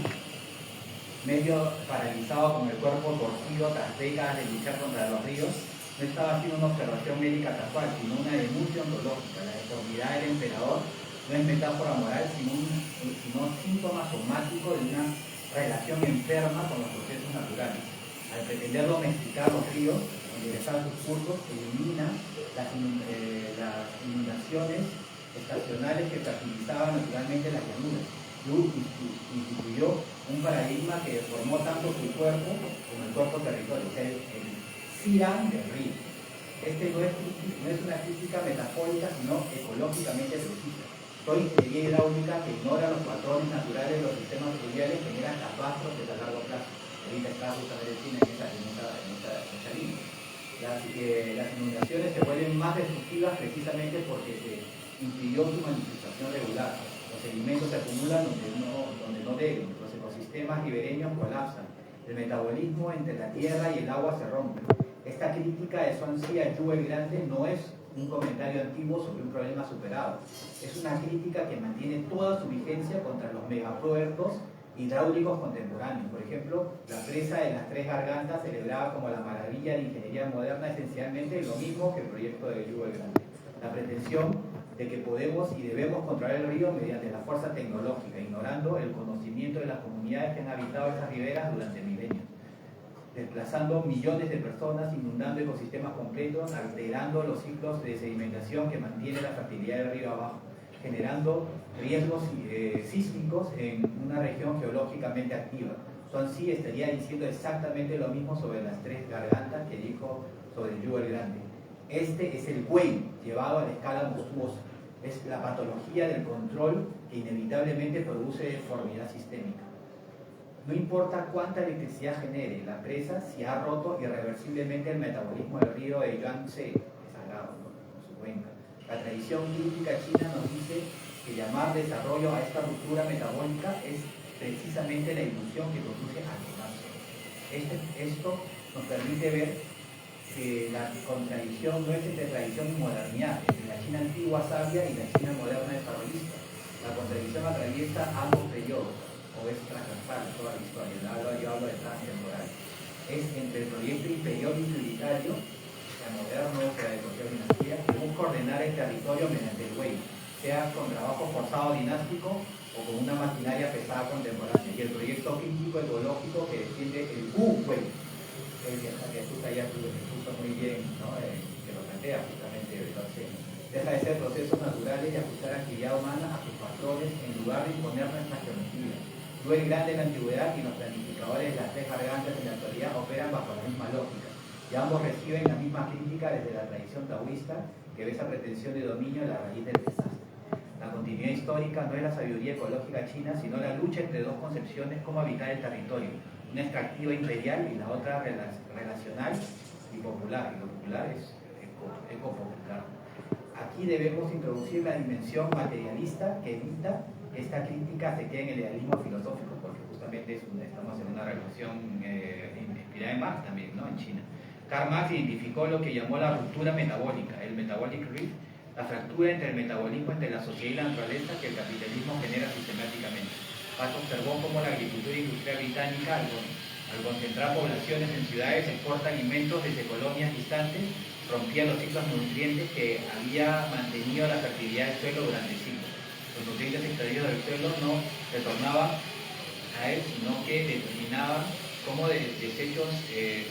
medio paralizado con el cuerpo torcido tras décadas de luchar contra los ríos. No estaba haciendo una observación médica casual, sino una denuncia ontológica. La deformidad del emperador no es metáfora moral, sino síntoma somático de una relación enferma con los procesos naturales. Al pretender domesticar los ríos, enderezar sus cursos, elimina las inundaciones estacionales que fertilizaban naturalmente las llanuras. Yu instituyó un paradigma que deformó tanto su cuerpo como el cuerpo territorio, o sea, el Siran del río. Este no es una crítica metafórica, sino ecológicamente precisa. Toda ingeniería hidráulica que ignora los patrones naturales de los sistemas fluviales genera catástrofes a largo plazo. Ahorita está justamente China en esa línea. Las inundaciones se vuelven más destructivas precisamente porque se impidió su manifestación regular. Los sedimentos se acumulan donde no deben, los ecosistemas ribereños colapsan, el metabolismo entre la tierra y el agua se rompe. Esta crítica de Zhuangzi a Yu el Grande no es un comentario antiguo sobre un problema superado. Es una crítica que mantiene toda su vigencia contra los megaproyectos hidráulicos contemporáneos. Por ejemplo, la presa de las Tres Gargantas, celebrada como la maravilla de ingeniería moderna, esencialmente lo mismo que el proyecto de Yu el Grande. la pretensión de que podemos y debemos controlar el río mediante la fuerza tecnológica, ignorando el conocimiento de las comunidades que han habitado estas riberas durante milenios, desplazando millones de personas, inundando ecosistemas completos, alterando los ciclos de sedimentación que mantienen la fertilidad del río abajo, generando riesgos sísmicos en una región geológicamente activa. Swansea estaría diciendo exactamente lo mismo sobre las tres gargantas que dijo sobre el Yugo el Grande. Este es el Wave llevado a la escala monstruosa. Es la patología del control que inevitablemente produce deformidad sistémica. No importa cuánta electricidad genere la presa, si ha roto irreversiblemente el metabolismo del río de Yangtze, es sagrado, ¿no? Su cuenca. La tradición crítica china nos dice que llamar desarrollo a esta ruptura metabólica es precisamente la ilusión que conduce al colapso. Esto nos permite ver que la contradicción no es entre tradición y modernidad, entre la China antigua sabia y la China moderna desarrollista. La contradicción atraviesa ambos periodos, o es transversal toda la historia. Yo hablo de transtemporal. Es entre el proyecto imperial y utilitario, sea moderno, sea de cualquier dinastía, que busca ordenar el territorio mediante el Wei, sea con trabajo forzado dinástico o con una maquinaria pesada contemporánea, y el proyecto crítico ecológico que defiende el Wu Wei, que ya puso muy bien, ¿no? Que lo plantea justamente. Entonces, deja de ser procesos naturales y ajustar actividad humana a sus patrones en lugar de imponer nuestra geometría. Yugo el Grande en la antigüedad y los planificadores de las tres gargantas en la actualidad operan bajo la misma lógica, y ambos reciben la misma crítica desde la tradición taoísta, que ve esa pretensión de dominio en la raíz del desastre. La continuidad histórica no es la sabiduría ecológica china, sino la lucha entre dos concepciones: cómo habitar el territorio, una extractiva imperial y la otra relacional y popular, y lo popular es ecopopular. Aquí debemos introducir la dimensión materialista que evita que esta crítica se quede en el idealismo filosófico, porque justamente estamos en una revolución inspirada en Marx también, ¿no? En China. Karl Marx identificó lo que llamó la ruptura metabólica, el metabolic rift, la fractura entre el metabolismo entre la sociedad y la naturaleza que el capitalismo genera sistemáticamente. Marx observó cómo la agricultura industrial británica, al concentrar poblaciones en ciudades, exporta alimentos desde colonias distantes, rompía los ciclos nutrientes que había mantenido la fertilidad del suelo durante siglos. Los nutrientes extraídos del suelo no retornaban a él, sino que determinaban como desechos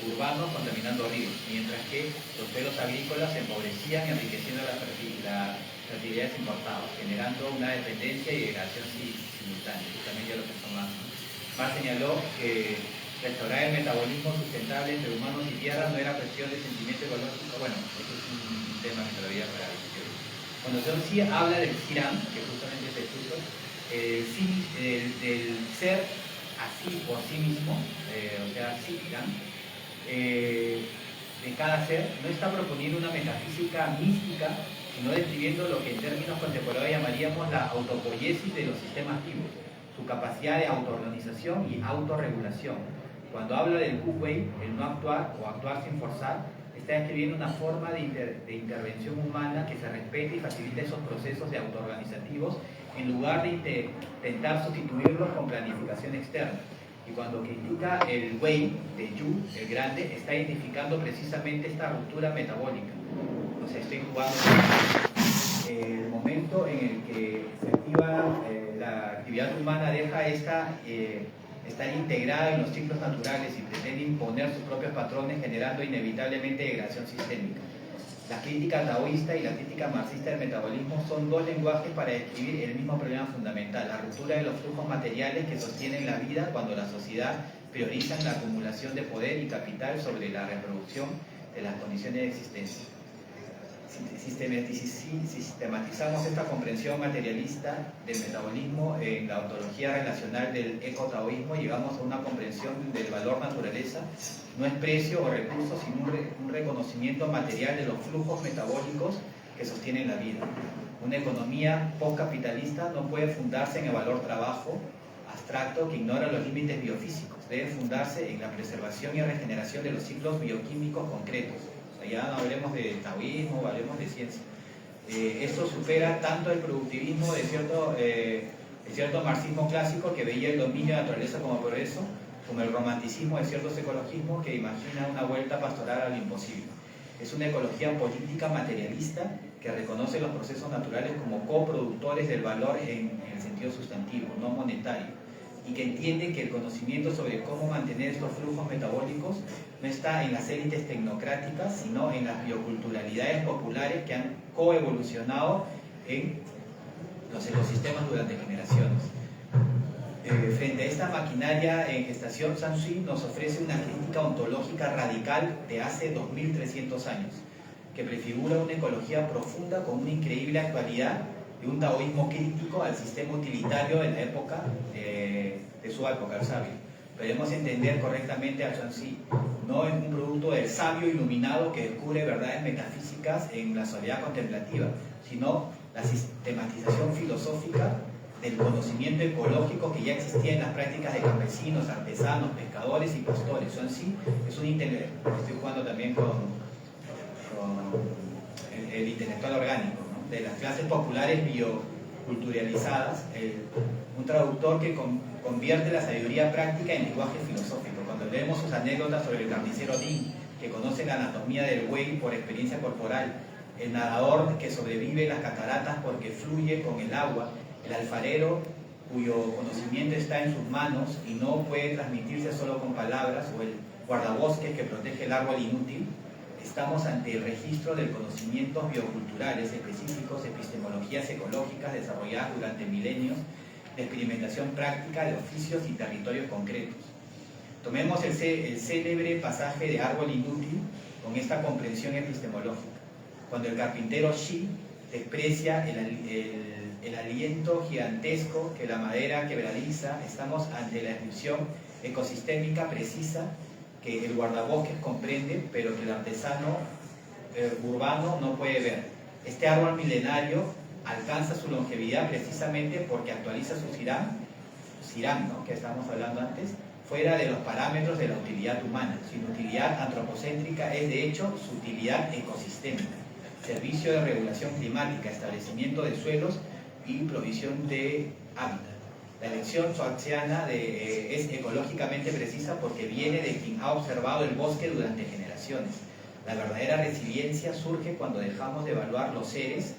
urbanos contaminando ríos, mientras que los suelos agrícolas se empobrecían, enriqueciendo las fertilidades importadas, generando una dependencia y degradación simultánea. También ya lo pensó Marx señaló que restaurar el metabolismo sustentable entre humanos y tierra no era cuestión de sentimiento ecológico. Bueno, eso es un tema que todavía para discutir. Cuando Swansea habla del Siran, que justamente es el curso, del ser así por sí mismo, o sea, Siran, de cada ser, no está proponiendo una metafísica mística, sino describiendo lo que en términos contemporáneos llamaríamos la autopoiesis de los sistemas vivos, su capacidad de autoorganización y autorregulación. Cuando habla del Wu-Wei, el no actuar o actuar sin forzar, está describiendo una forma de intervención humana que se respete y facilite esos procesos de autoorganizativos en lugar de intentar sustituirlos con planificación externa. Y cuando critica el Wei de Yu, el Grande, está identificando precisamente esta ruptura metabólica. O sea, estoy jugando el momento en el que se activa la actividad humana, deja estar integrada en los ciclos naturales y pretende imponer sus propios patrones, generando inevitablemente degradación sistémica. La crítica taoísta y la crítica marxista del metabolismo son dos lenguajes para describir el mismo problema fundamental: la ruptura de los flujos materiales que sostienen la vida cuando la sociedad prioriza la acumulación de poder y capital sobre la reproducción de las condiciones de existencia. Sistematizamos esta comprensión materialista del metabolismo en la ontología relacional del ecotaoísmo, llegamos a una comprensión del valor naturaleza, no es precio o recurso, sino un reconocimiento material de los flujos metabólicos que sostienen la vida. Una economía postcapitalista no puede fundarse en el valor trabajo abstracto que ignora los límites biofísicos, debe fundarse en la preservación y regeneración de los ciclos bioquímicos concretos. Ya no hablemos de taoísmo, hablemos de ciencia. Esto supera tanto el productivismo de cierto marxismo clásico que veía el dominio de la naturaleza como progreso, como el romanticismo de ciertos ecologismos que imagina una vuelta pastoral a lo imposible. Es una ecología política materialista que reconoce los procesos naturales como coproductores del valor en el sentido sustantivo, no monetario, y que entiende que el conocimiento sobre cómo mantener estos flujos metabólicos no está en las élites tecnocráticas, sino en las bioculturalidades populares que han coevolucionado en los ecosistemas durante generaciones. Frente a esta maquinaria en gestación, Zhanzi nos ofrece una crítica ontológica radical de hace 2300 años, que prefigura una ecología profunda con una increíble actualidad y un taoísmo crítico al sistema utilitario de la época de su época, el sabio. Podemos entender correctamente a Zhanzi no en un producto del sabio iluminado que descubre verdades metafísicas en la soledad contemplativa, sino la sistematización filosófica del conocimiento ecológico que ya existía en las prácticas de campesinos, artesanos, pescadores y pastores. Zhanzi es un intelectual, estoy jugando también con el intelectual orgánico, ¿no?, de las clases populares bioculturalizadas, un traductor que convierte la sabiduría práctica en lenguaje filosófico. Cuando leemos sus anécdotas sobre el carnicero Ding, que conoce la anatomía del buey por experiencia corporal, el nadador que sobrevive en las cataratas porque fluye con el agua, el alfarero cuyo conocimiento está en sus manos y no puede transmitirse solo con palabras, o el guardabosques que protege el árbol inútil, estamos ante el registro de conocimientos bioculturales específicos, epistemologías ecológicas desarrolladas durante milenios de experimentación práctica de oficios y territorios concretos. Tomemos el célebre pasaje de árbol inútil con esta comprensión epistemológica. Cuando el carpintero Xi desprecia el aliento gigantesco que la madera quebradiza, estamos ante la descripción ecosistémica precisa que el guardabosques comprende, pero que el artesano urbano no puede ver. Este árbol milenario alcanza su longevidad precisamente porque actualiza su CIRAM, ¿no?, que estábamos hablando antes, fuera de los parámetros de la utilidad humana. Su inutilidad antropocéntrica es de hecho su utilidad ecosistémica, servicio de regulación climática, establecimiento de suelos y provisión de hábitat. La elección schwartziana es ecológicamente precisa porque viene de quien ha observado el bosque durante generaciones. La verdadera resiliencia surge cuando dejamos de evaluar los seres,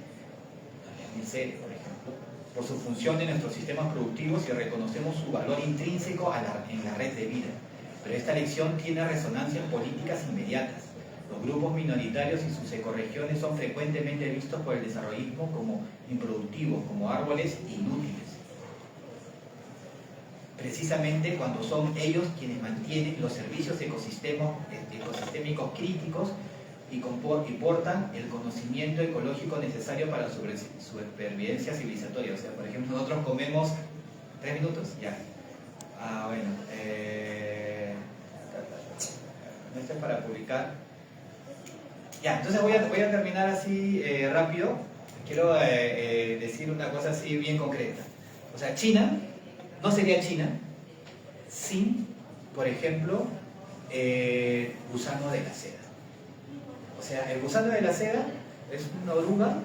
por ejemplo, por su función en nuestros sistemas productivos y reconocemos su valor intrínseco en la red de vida. Pero esta elección tiene resonancias políticas inmediatas. Los grupos minoritarios y sus ecorregiones son frecuentemente vistos por el desarrollismo como improductivos, como árboles inútiles. Precisamente cuando son ellos quienes mantienen los servicios ecosistémicos críticos y portan el conocimiento ecológico necesario para su supervivencia civilizatoria. O sea, por ejemplo, nosotros comemos 3 minutos, ya. Bueno, esto es para publicar. Ya, entonces voy a terminar así rápido. Quiero decir una cosa así bien concreta. O sea, China no sería China sin, por ejemplo, gusano de la seda. O sea, el gusano de la seda es una oruga, no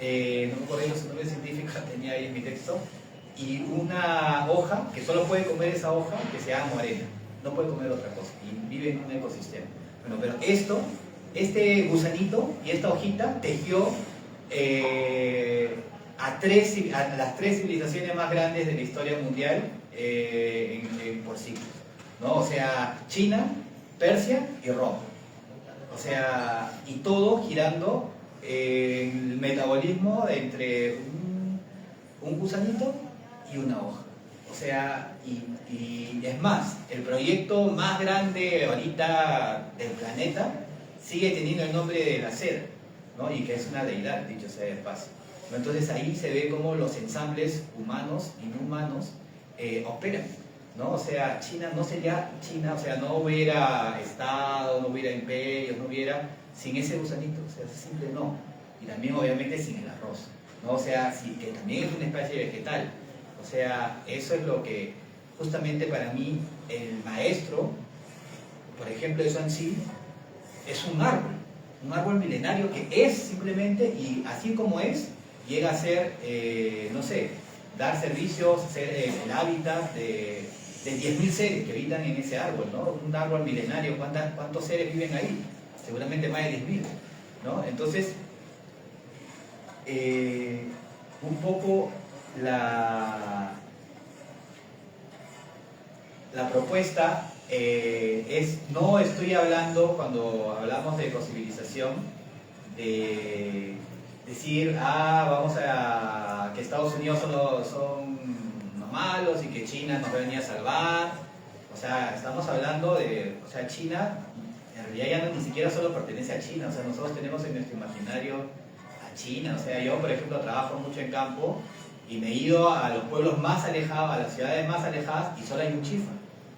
me acuerdo su nombre científico, tenía ahí en mi texto, y una hoja, que solo puede comer esa hoja, que se llama morena, no puede comer otra cosa, y vive en un ecosistema. Bueno, pero este gusanito y esta hojita tejió a las 3 civilizaciones más grandes de la historia mundial por siglos, ¿no? O sea, China, Persia y Roma. O sea, y todo girando el metabolismo entre un gusanito y una hoja. O sea, y es más, el proyecto más grande ahorita del planeta sigue teniendo el nombre de la seda, ¿no? Y que es una deidad, dicho sea de paso. Entonces ahí se ve cómo los ensambles humanos y no humanos operan, ¿no? O sea, China no sería China, o sea, no hubiera estado, no hubiera imperios, no hubiera sin ese gusanito, o sea, simple no. Y también obviamente sin el arroz, ¿no? O sea, sí, que también es una especie vegetal. O sea, eso es lo que justamente para mí el maestro, por ejemplo, de Zhanzi, es un árbol milenario que es simplemente, y así como es, llega a ser, no sé, dar servicios, ser el hábitat de 10.000 seres que habitan en ese árbol, ¿no? Un árbol milenario, ¿cuántos seres viven ahí? Seguramente más de 10.000, ¿no? Entonces, un poco la propuesta no estoy hablando, cuando hablamos de ecocivilización, de decir, vamos a que Estados Unidos son los malos y que China nos va a venir a salvar. O sea, estamos hablando de, o sea, China en realidad ya no ni siquiera solo pertenece a China, o sea, nosotros tenemos en nuestro imaginario a China. O sea, yo por ejemplo trabajo mucho en campo y me he ido a los pueblos más alejados, a las ciudades más alejadas, y solo hay un chifa.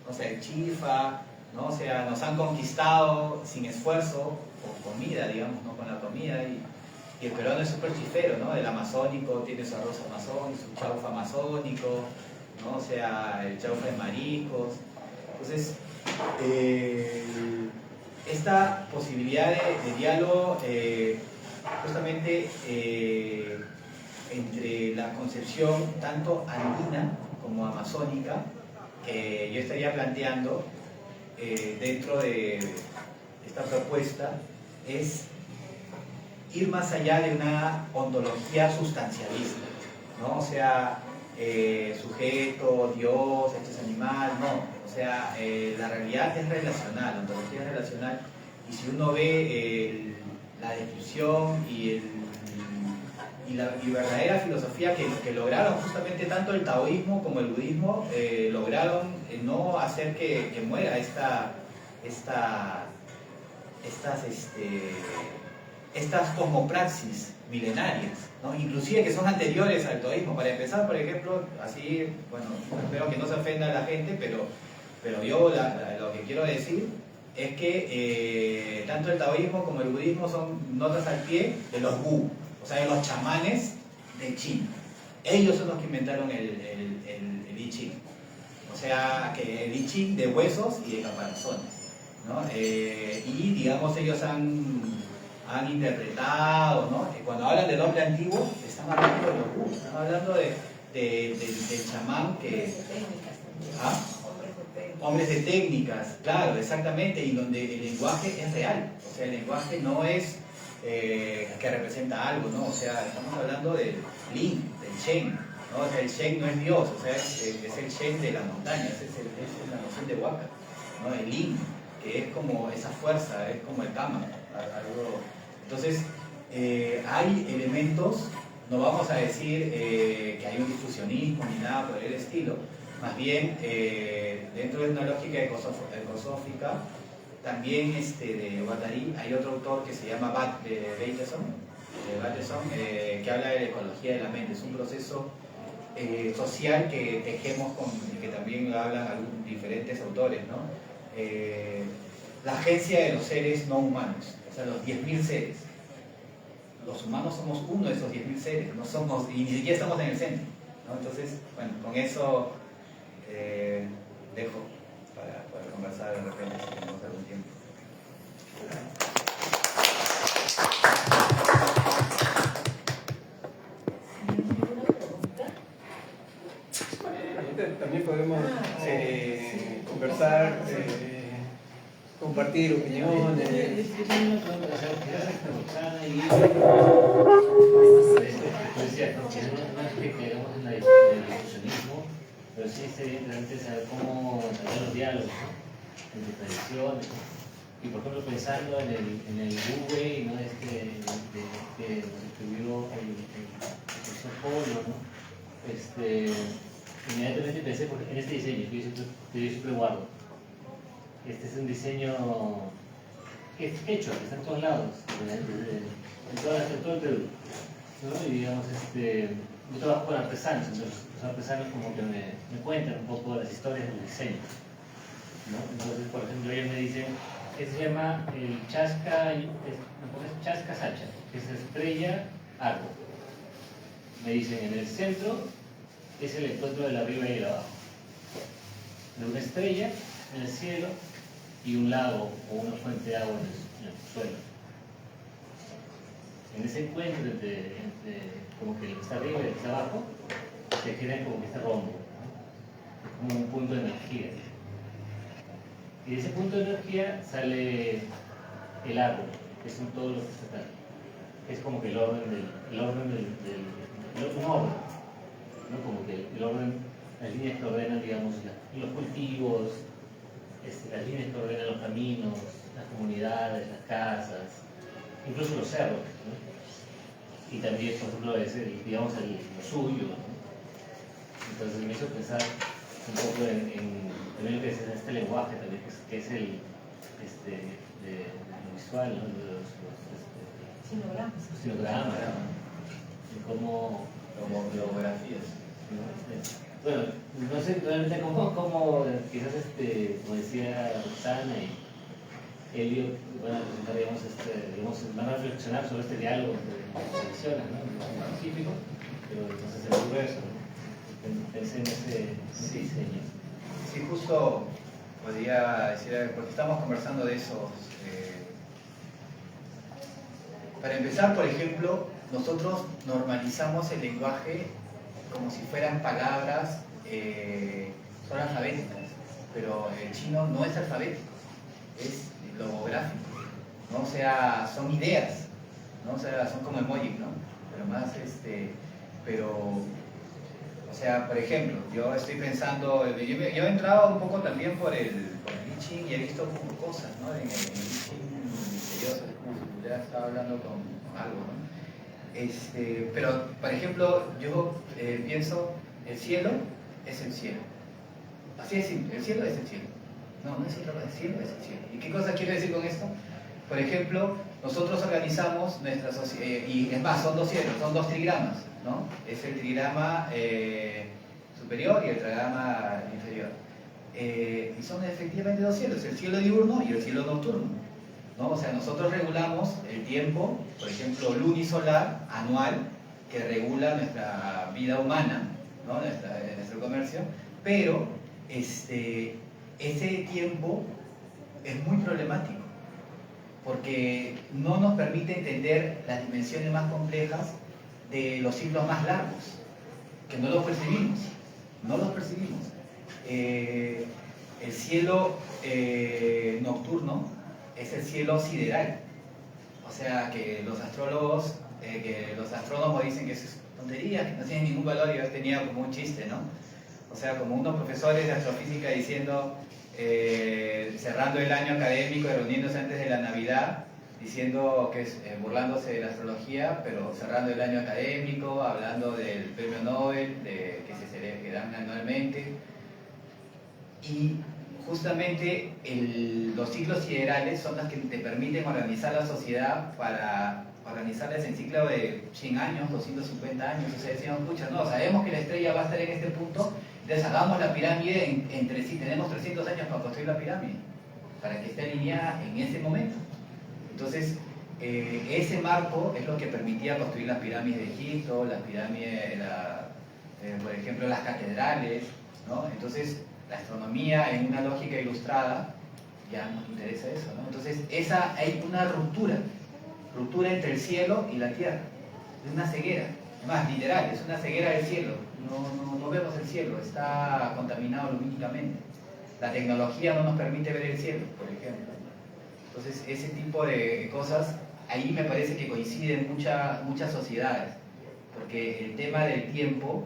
O sea, el chifa, ¿no? O sea, nos han conquistado sin esfuerzo, con comida, digamos, ¿no? Con la comida. Y el peruano es súper chifero, ¿no? El amazónico tiene su arroz amazónico, su chaufa amazónico, ¿no? O sea, el chaufa de mariscos. Entonces, esta posibilidad de diálogo, justamente entre la concepción tanto andina como amazónica, que yo estaría planteando dentro de esta propuesta, es ir más allá de una ontología sustancialista, ¿no? O sea, sujeto, Dios, este es animal, no. O sea, la realidad es relacional, la ontología es relacional, y si uno ve la descripción y la verdadera filosofía que lograron justamente tanto el taoísmo como el budismo, lograron no hacer que muera estas cosmopraxis milenarias, ¿no? Inclusive que son anteriores al taoísmo. Para empezar, por ejemplo, así, bueno, espero que no se ofenda a la gente, pero yo lo que quiero decir es que tanto el taoísmo como el budismo son notas al pie de los Wu, o sea, de los chamanes de China. Ellos son los que inventaron el I Ching. O sea, que el I Ching de huesos y de caparazones, ¿no? Y digamos, ellos han interpretado, ¿no? Que cuando hablan del hombre antiguo, están hablando de los Wu, están hablando del chamán que... ¿Ah? Hombres de técnicas, claro, exactamente, y donde el lenguaje es real. O sea, el lenguaje no es que representa algo, ¿no? O sea, estamos hablando del Lin, del Shen, ¿no? O sea, el Shen no es Dios, o sea, es el Shen de la montaña, es la noción de Waka, ¿no? El Lin, que es como esa fuerza, es como el Kama, algo. Entonces, hay elementos, no vamos a decir que hay un difusionismo ni nada por el estilo, más bien dentro de una lógica ecosófica. También de Guattari hay otro autor que se llama Bateson, que habla de la ecología de la mente. Es un proceso social que tejemos que también hablan diferentes autores, ¿no? La agencia de los seres no humanos, o sea, los 10.000 seres. Los humanos somos uno de esos 10.000 seres, no somos, y ni siquiera estamos en el centro, ¿no? Entonces, bueno, con eso dejo para poder conversar de repente si tenemos algún tiempo. También podemos conversar, compartir opiniones. Pero sí sería interesante saber cómo hacer los diálogos, ¿no? Entre tradiciones, ¿no? Y por ejemplo pensando en el Wu-Wei, ¿no? Que nos escribió el profesor Polo, ¿no? Inmediatamente pensé en este diseño que yo siempre guardo. Este es un diseño que es hecho, que está en todos lados, en todo el Perú, ¿no? Y digamos, yo trabajo con artesanos, entonces los artesanos como que me cuentan un poco las historias del diseño, ¿no? Entonces, por ejemplo, ellos me dicen que se llama el chasca sacha, que es estrella árbol. Me dicen, en el centro es el encuentro del arriba y el abajo, de una estrella en el cielo y un lago o una fuente de agua en el suelo. En ese encuentro entre como que el que está arriba y el que está abajo, se genera como que este rombo, ¿no? Como un punto de energía. Y de ese punto de energía sale el árbol, que son todos los estatales. es como que el orden un orden, ¿no? Como que el orden, las líneas que ordenan, digamos, los cultivos, las líneas que ordenan los caminos, las comunidades, las casas, incluso los cerros, ¿no? Y también, por ejemplo, digamos, lo suyo, ¿no? Entonces me hizo pensar un poco en también lo que es este lenguaje también, que es el de lo visual, ¿no? Los sinogramas, ¿no? Como biografías. ¿No? Bueno, no sé realmente cómo quizás como decía Roxana y Elio, van a presentar, digamos, van a reflexionar sobre este diálogo que mencionan, ¿no? El científico, pero entonces el universo, ¿no? Pensé en ese diseño. Sí, justo podría decir, porque estamos conversando de esos. Para empezar, por ejemplo, nosotros normalizamos el lenguaje como si fueran palabras, son alfabéticas, pero el chino no es alfabético, es logográfico, ¿no? O sea, son ideas, ¿no? O sea, son como emojis, ¿no? Pero más, o sea, por ejemplo, yo estoy pensando, yo he entrado un poco también por el I Ching y he visto como cosas, ¿no? En el I Ching misterioso, es como si ya estaba hablando con algo, ¿no? Pero, por ejemplo, yo pienso, el cielo es el cielo. Así es simple, el cielo es el cielo. No es otra cosa, el cielo es el cielo. ¿Y qué cosa quiero decir con esto? Por ejemplo, nosotros organizamos nuestra sociedad, y es más, son dos cielos, son dos trigramas, ¿no? Es el trigrama superior y el trigrama inferior. Y son efectivamente dos cielos, el cielo diurno y el cielo nocturno, ¿no? O sea, nosotros regulamos el tiempo, por ejemplo, lunisolar anual, que regula nuestra vida humana, ¿no? Nuestro comercio, pero ese tiempo es muy problemático, porque no nos permite entender las dimensiones más complejas de los ciclos más largos, que no los percibimos, el cielo nocturno es el cielo sideral, o sea que los astrólogos, que los astrónomos dicen que es tontería, que no tiene ningún valor, y yo tenía como un chiste, ¿no? O sea, como unos profesores de astrofísica diciendo, cerrando el año académico y reuniéndose antes de la Navidad, diciendo que es burlándose de la astrología, pero cerrando el año académico, hablando del premio Nobel que dan anualmente. Y justamente los ciclos siderales son los que te permiten organizar la sociedad para organizarlas en ciclo de 100 años, 250 años. O sea, decíamos, pucha, no, sabemos que la estrella va a estar en este punto, entonces hagamos la pirámide entre sí, tenemos 300 años para construir la pirámide, para que esté alineada en ese momento. Entonces, ese marco es lo que permitía construir las pirámides de Egipto, las pirámides, por ejemplo, las catedrales, ¿no? Entonces, la astronomía en una lógica ilustrada, ya nos interesa eso, ¿no? Entonces, hay una ruptura entre el cielo y la tierra, es una ceguera, más literal, es una ceguera del cielo, no vemos el cielo, está contaminado lumínicamente, la tecnología no nos permite ver el cielo, por ejemplo. Entonces, ese tipo de cosas, ahí me parece que coinciden muchas sociedades, porque el tema del tiempo,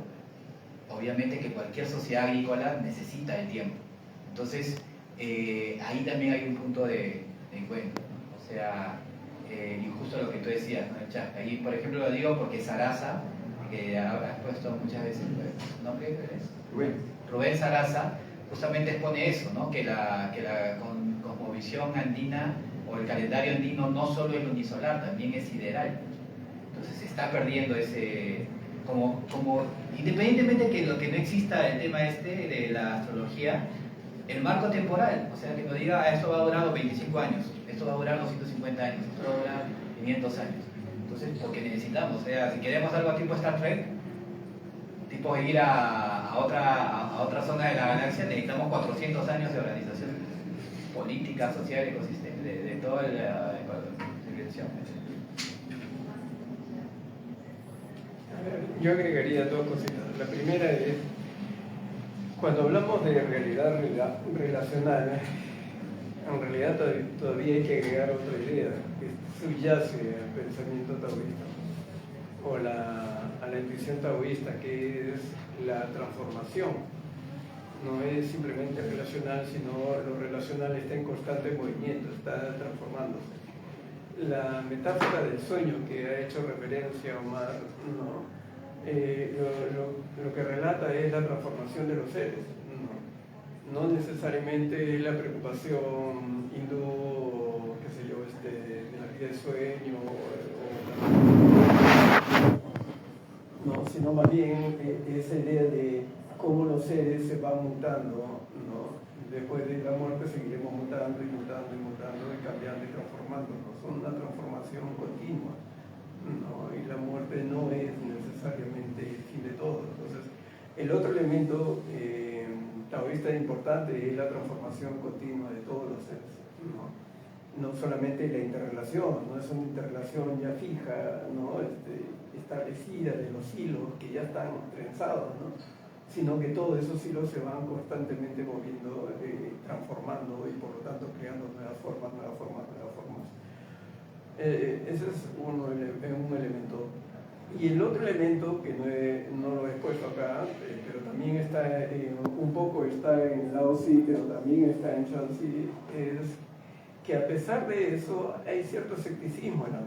obviamente que cualquier sociedad agrícola necesita el tiempo. Entonces, ahí también hay un punto de encuentro, ¿no? O sea, y justo lo que tú decías, ¿no? El chat. Ahí, por ejemplo, lo digo porque Sarasa, que habrás puesto muchas veces, ¿su nombre es? Rubén Sarasa, justamente expone eso, ¿no? Que la cosmovisión andina o el calendario andino no solo es lunisolar, también es sideral. Entonces se está perdiendo ese, independientemente de que no exista el tema de la astrología, el marco temporal, o sea, que nos diga, esto va a durar 25 años, esto va a durar 250 años, esto va a durar 500 años. Entonces, porque necesitamos, o sea, si queremos algo tipo Star Trek, tipo ir a otra zona de la galaxia, necesitamos 400 años de organización política, social, ecosistema, de toda la civilización. Yo agregaría dos cositas. La primera es, cuando hablamos de realidad relacional, en realidad todavía hay que agregar otra idea, que subyace al pensamiento taoísta o a la intuición taoísta, que es la transformación. No es simplemente relacional, sino lo relacional está en constante movimiento, está transformándose. La metáfora del sueño que ha hecho referencia Omar, ¿no? Lo que relata es la transformación de los seres, no necesariamente la preocupación hindú, qué sé yo, de la vida de sueño, no, sino más bien esa idea de cómo los seres se van mutando, ¿no? Después de la muerte seguiremos mutando y mutando y mutando y cambiando y transformándonos. Son una transformación continua, ¿no? Y la muerte no es necesariamente el fin de todo. Entonces, el otro elemento taoísta importante es la transformación continua de todos los seres, ¿no? No solamente la interrelación, no es una interrelación ya fija, ¿no? Establecida de los hilos que ya están trenzados, ¿no? Sino que todos esos hilos se van constantemente moviendo, transformando y por lo tanto creando nuevas formas. Ese es un elemento. Y el otro elemento, que no lo he puesto acá, pero también está, un poco está en Lao Tzu, pero también está en Chuang Tzu, es que a pesar de eso hay cierto escepticismo en la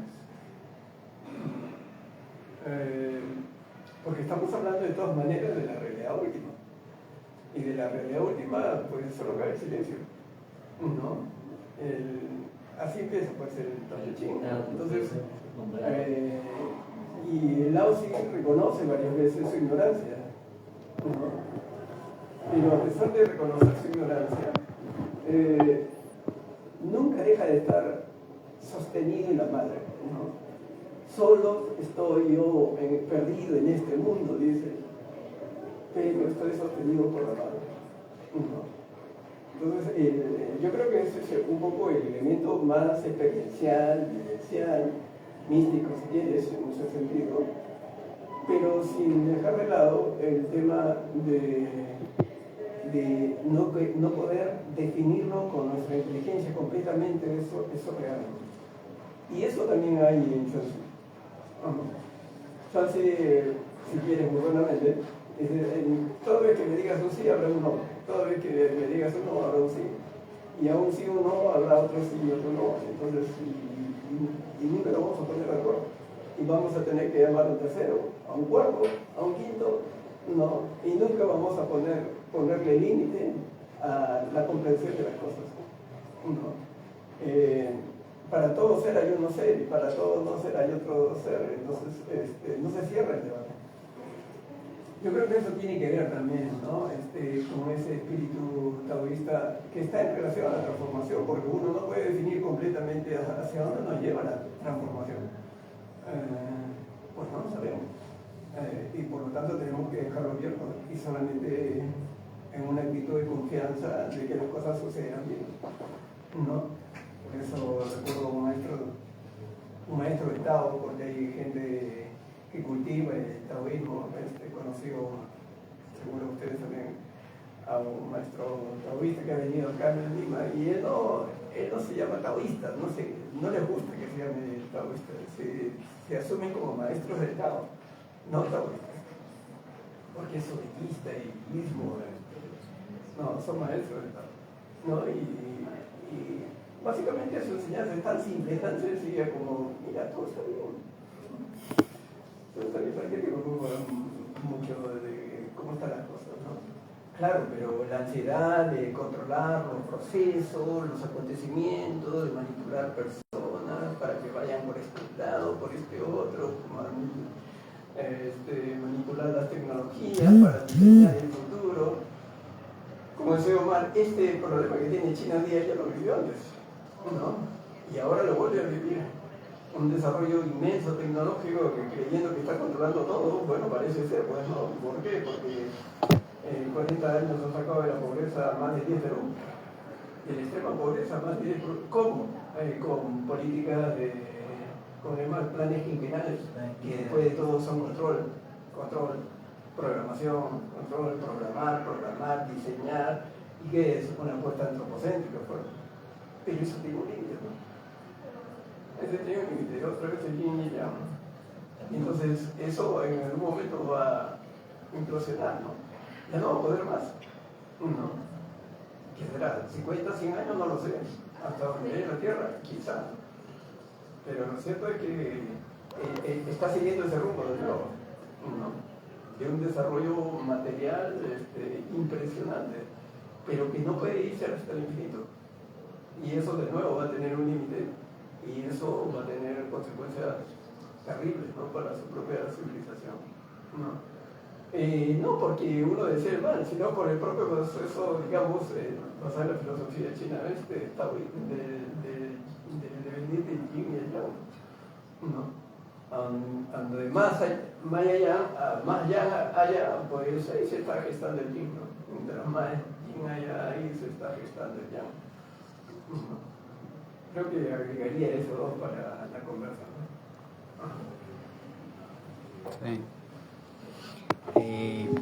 porque estamos hablando de todas maneras de la realidad última. Y de la realidad última, pues solo cabe el silencio, ¿no? Así empieza, pues, el Tao Te Ching. Entonces, y el Lao Tzu reconoce varias veces su ignorancia, ¿no? Pero a pesar de reconocer su ignorancia, nunca deja de estar sostenido en la madre, ¿no? Solo estoy yo perdido en este mundo, dice, pero estoy sostenido por la madre, ¿no? Entonces, yo creo que ese es un poco el elemento más experiencial, vivencial, místico, si quieres, en ese sentido, pero sin dejar de lado el tema de no poder definirlo con nuestra inteligencia completamente, eso real. Y eso también hay en Chuang Tzu. Chuang Tzu, si quieres muy buenamente, toda vez que me digas un sí, habrá un no. Toda vez que me digas un no, habrá un sí. Y a un sí o un no, habrá otro sí y otro no. Entonces, y nunca nos vamos a poner de acuerdo. Y vamos a tener que llamar a un tercero, a un cuarto, a un quinto, no. Y nunca vamos a ponerle límite a la comprensión de las cosas, ¿no? Para todo ser hay uno ser, y para todo no ser hay otro ser. Entonces, no se cierra el debate. Yo creo que eso tiene que ver también, ¿no? Con ese espíritu taoísta que está en relación a la transformación, porque uno no puede definir completamente hacia dónde nos lleva la transformación. Pues no lo sabemos. Y por lo tanto tenemos que dejarlo abierto y solamente en una actitud de confianza de que las cosas sucedan bien, ¿no? Por eso recuerdo un maestro de Tao, porque hay gente que cultiva el taoísmo, conocido, seguro ustedes también, a un maestro taoísta que ha venido acá en Lima, y él no se llama taoísta, no le gusta que se llame taoísta, se asumen como maestros del Tao, no taoístas, porque es sobequista y budismo, no, son maestros del Tao, ¿no? Y básicamente su enseñanza es tan simple, tan sencilla como, mira, todo está bien. Todo está bien, para que te preocupa mucho de cómo están las cosas, ¿no? Claro, pero la ansiedad de controlar los procesos, los acontecimientos, de manipular personas para que vayan por este lado, por este otro, manipular las tecnologías para diseñar el futuro. Como decía Omar, este problema que tiene China hoy día ya lo vivió antes, ¿no? Y ahora lo vuelve a vivir. Un desarrollo inmenso tecnológico que creyendo que está controlando todo, bueno, parece ser, pues no. ¿Por qué? Porque en 40 años han sacado de la pobreza más de 10 Perú, de la extrema pobreza más de 10 Perú. ¿Cómo? Con políticas con demás planes quinquenales, que después de todo son control, programación, programar, diseñar, y que es una apuesta antropocéntrica, pero eso tiene un límite, ¿no? Ese tiene un límite, otra vez el yin y el yang. Entonces, eso en algún momento va a implosionar, ¿no? Ya no va a poder más. ¿No? ¿Qué será? ¿50, 100 años? No lo sé. Hasta donde llegue la Tierra, quizá. Pero lo cierto es que está siguiendo ese rumbo de nuevo, ¿no? De un desarrollo material impresionante, pero que no puede irse hasta el infinito. Y eso de nuevo va a tener un límite, y eso va a tener consecuencias terribles, ¿no? Para su propia civilización, ¿no? No porque uno desee el mal, sino por el propio proceso, digamos, basado en la filosofía china, del devenir del yin y el yang, ¿no? Donde más allá haya, pues ahí se está gestando el yin, ¿no? Mientras más yin haya, ahí se está gestando el yang. ¿No? Creo que agregaría eso dos para la conversación.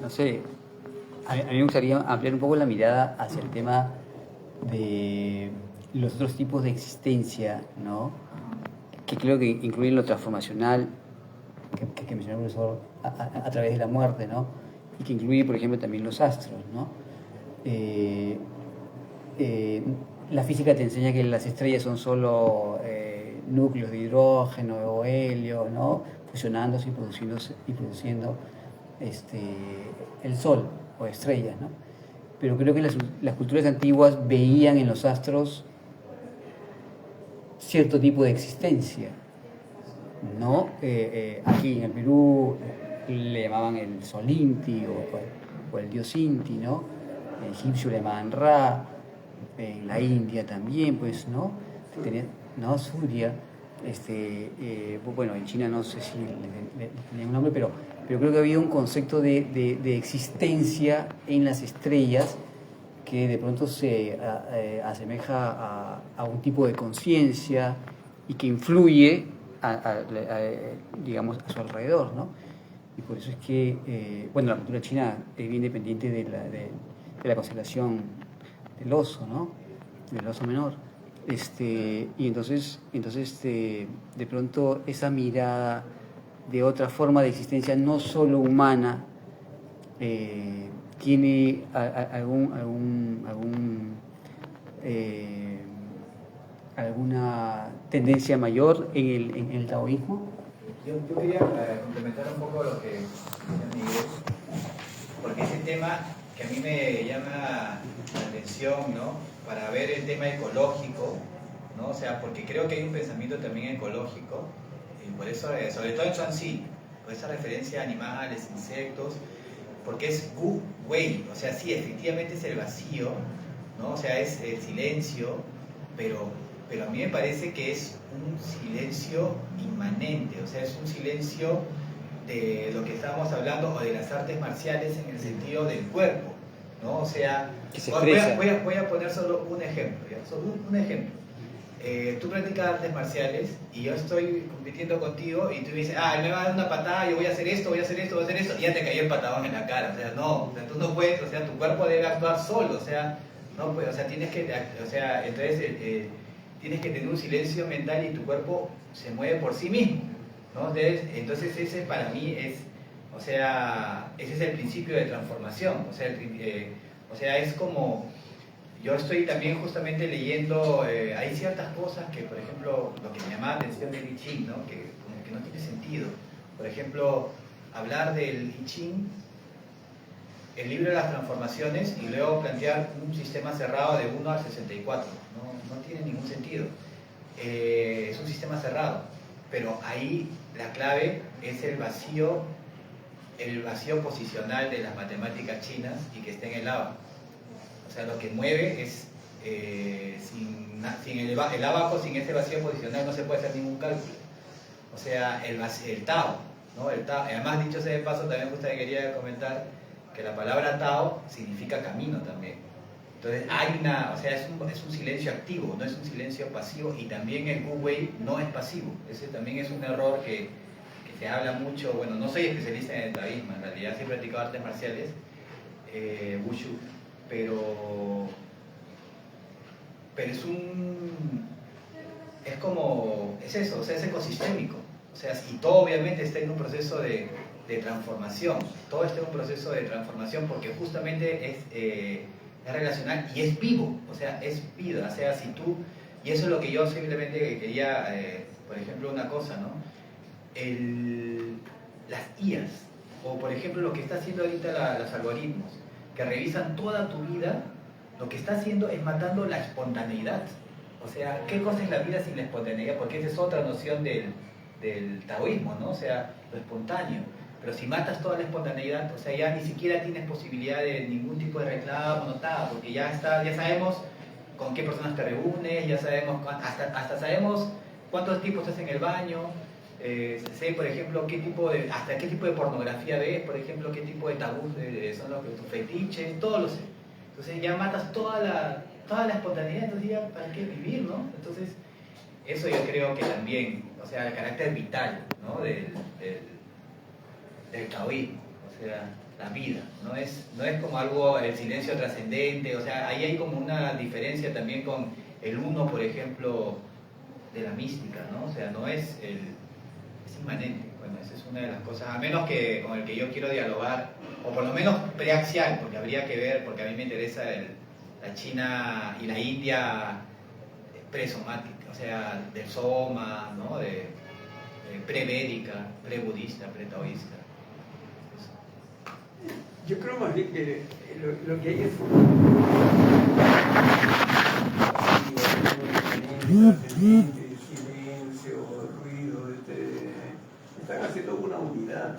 No sé, a mí me gustaría ampliar un poco la mirada hacia el tema de los otros tipos de existencia, ¿no? Que creo que incluyen lo transformacional, que mencionó el profesor, a través de la muerte, ¿no? Y que incluye, por ejemplo, también los astros, ¿no? La física te enseña que las estrellas son solo núcleos de hidrógeno o helio, ¿no? Fusionándose y produciendo el Sol o estrellas, ¿no? Pero creo que las culturas antiguas veían en los astros cierto tipo de existencia, ¿no? Aquí en el Perú le llamaban el Sol Inti o el dios Inti, ¿no? En egipcio le llamaban Ra, en la India también, pues, ¿no? ¿No? Surya. Bueno, en China no sé si le tenía un nombre, pero creo que había un concepto de existencia en las estrellas que de pronto se asemeja a un tipo de conciencia y que influye, digamos, a su alrededor, ¿no? Y por eso es que, bueno, la cultura china es bien dependiente de la constelación del oso, ¿no? Del oso menor. Y entonces de pronto esa mirada de otra forma de existencia no solo humana tiene alguna tendencia mayor en el taoísmo. Yo quería complementar un poco lo que decía Miguel, porque ese tema que a mí me llama la atención, ¿no? Para ver el tema ecológico, ¿no? O sea, porque creo que hay un pensamiento también ecológico, y por eso, sobre todo en Zhuangzi, por esa referencia a animales, insectos, porque es Wu Wei, o sea, sí, efectivamente es el vacío, ¿no? O sea, es el silencio, pero a mí me parece que es un silencio inmanente, o sea, es un silencio de lo que estábamos hablando, o de las artes marciales en el sentido del cuerpo, ¿no? O sea, voy a poner solo un ejemplo, ¿ya? Solo un ejemplo. Tú practicas artes marciales y yo estoy compitiendo contigo y tú me dices, él me va a dar una patada, yo voy a hacer esto, voy a hacer esto, voy a hacer esto, y ya te cayó el patadón en la cara. O sea, no, o sea, tú no puedes, o sea, tu cuerpo debe actuar solo, o sea, no puede, o sea, tienes que, o sea, entonces tienes que tener un silencio mental y tu cuerpo se mueve por sí mismo, ¿no? Entonces ese para mí es, o sea, ese es el principio de transformación, o sea, es como, yo estoy también justamente leyendo, hay ciertas cosas que, por ejemplo, lo que me llamaba la atención del I Ching, ¿no? Que como que no tiene sentido. Por ejemplo, hablar del I Ching, el libro de las transformaciones, y luego plantear un sistema cerrado de 1 al 64. No tiene ningún sentido. Es un sistema cerrado, pero ahí la clave es el vacío posicional de las matemáticas chinas y que está en el ABA. O sea, lo que mueve es, sin el abaco, sin ese vacío posicional no se puede hacer ningún cálculo. O sea, el Tao, ¿no? El Tao. Además, dicho sea de paso, también quería comentar que la palabra Tao significa camino también. Entonces, o sea, es un silencio activo, no es un silencio pasivo, y también el Wu Wei no es pasivo. Ese también es un error que se habla mucho. Bueno, no soy especialista en el taoísmo, en realidad sí he practicado artes marciales, Wushu, pero es como, es eso, o sea, es ecosistémico. O sea, y todo obviamente está en un proceso de transformación. Todo está en un proceso de transformación porque justamente es relacional y es vivo. O sea, es vida. O sea, si tú... Y eso es lo que yo simplemente quería, por ejemplo, una cosa, ¿no? Las IAs, o por ejemplo lo que está haciendo ahorita los algoritmos, que revisan toda tu vida, lo que está haciendo es matando la espontaneidad. O sea, ¿qué cosa es la vida sin la espontaneidad? Porque esa es otra noción del taoísmo, ¿no? O sea, lo espontáneo. Pero si matas toda la espontaneidad, o sea, ya ni siquiera tienes posibilidad de ningún tipo de reclamo, no nada, porque ya sabemos con qué personas te reúnes, ya sabemos, hasta sabemos cuántos tipos estás en el baño, sé, por ejemplo, hasta qué tipo de pornografía ves, por ejemplo, qué tipo de tabús son tus fetiches, todo lo sé. Entonces ya matas toda la espontaneidad, entonces ya, ¿para qué vivir, no? Entonces, eso yo creo que también, o sea, el carácter vital, ¿no? del taoísmo, o sea, la vida, no es como algo, el silencio trascendente, o sea, ahí hay como una diferencia también con el uno, por ejemplo, de la mística, ¿no? O sea, es inmanente. Bueno, esa es una de las cosas, a menos que con el que yo quiero dialogar, o por lo menos preaxial, porque habría que ver, porque a mí me interesa la China y la India presomática, o sea, del soma, ¿no? De prevédica, prebudista, pretaoísta. Yo creo más bien que lo que hay es silencio, ruido, están haciendo una unidad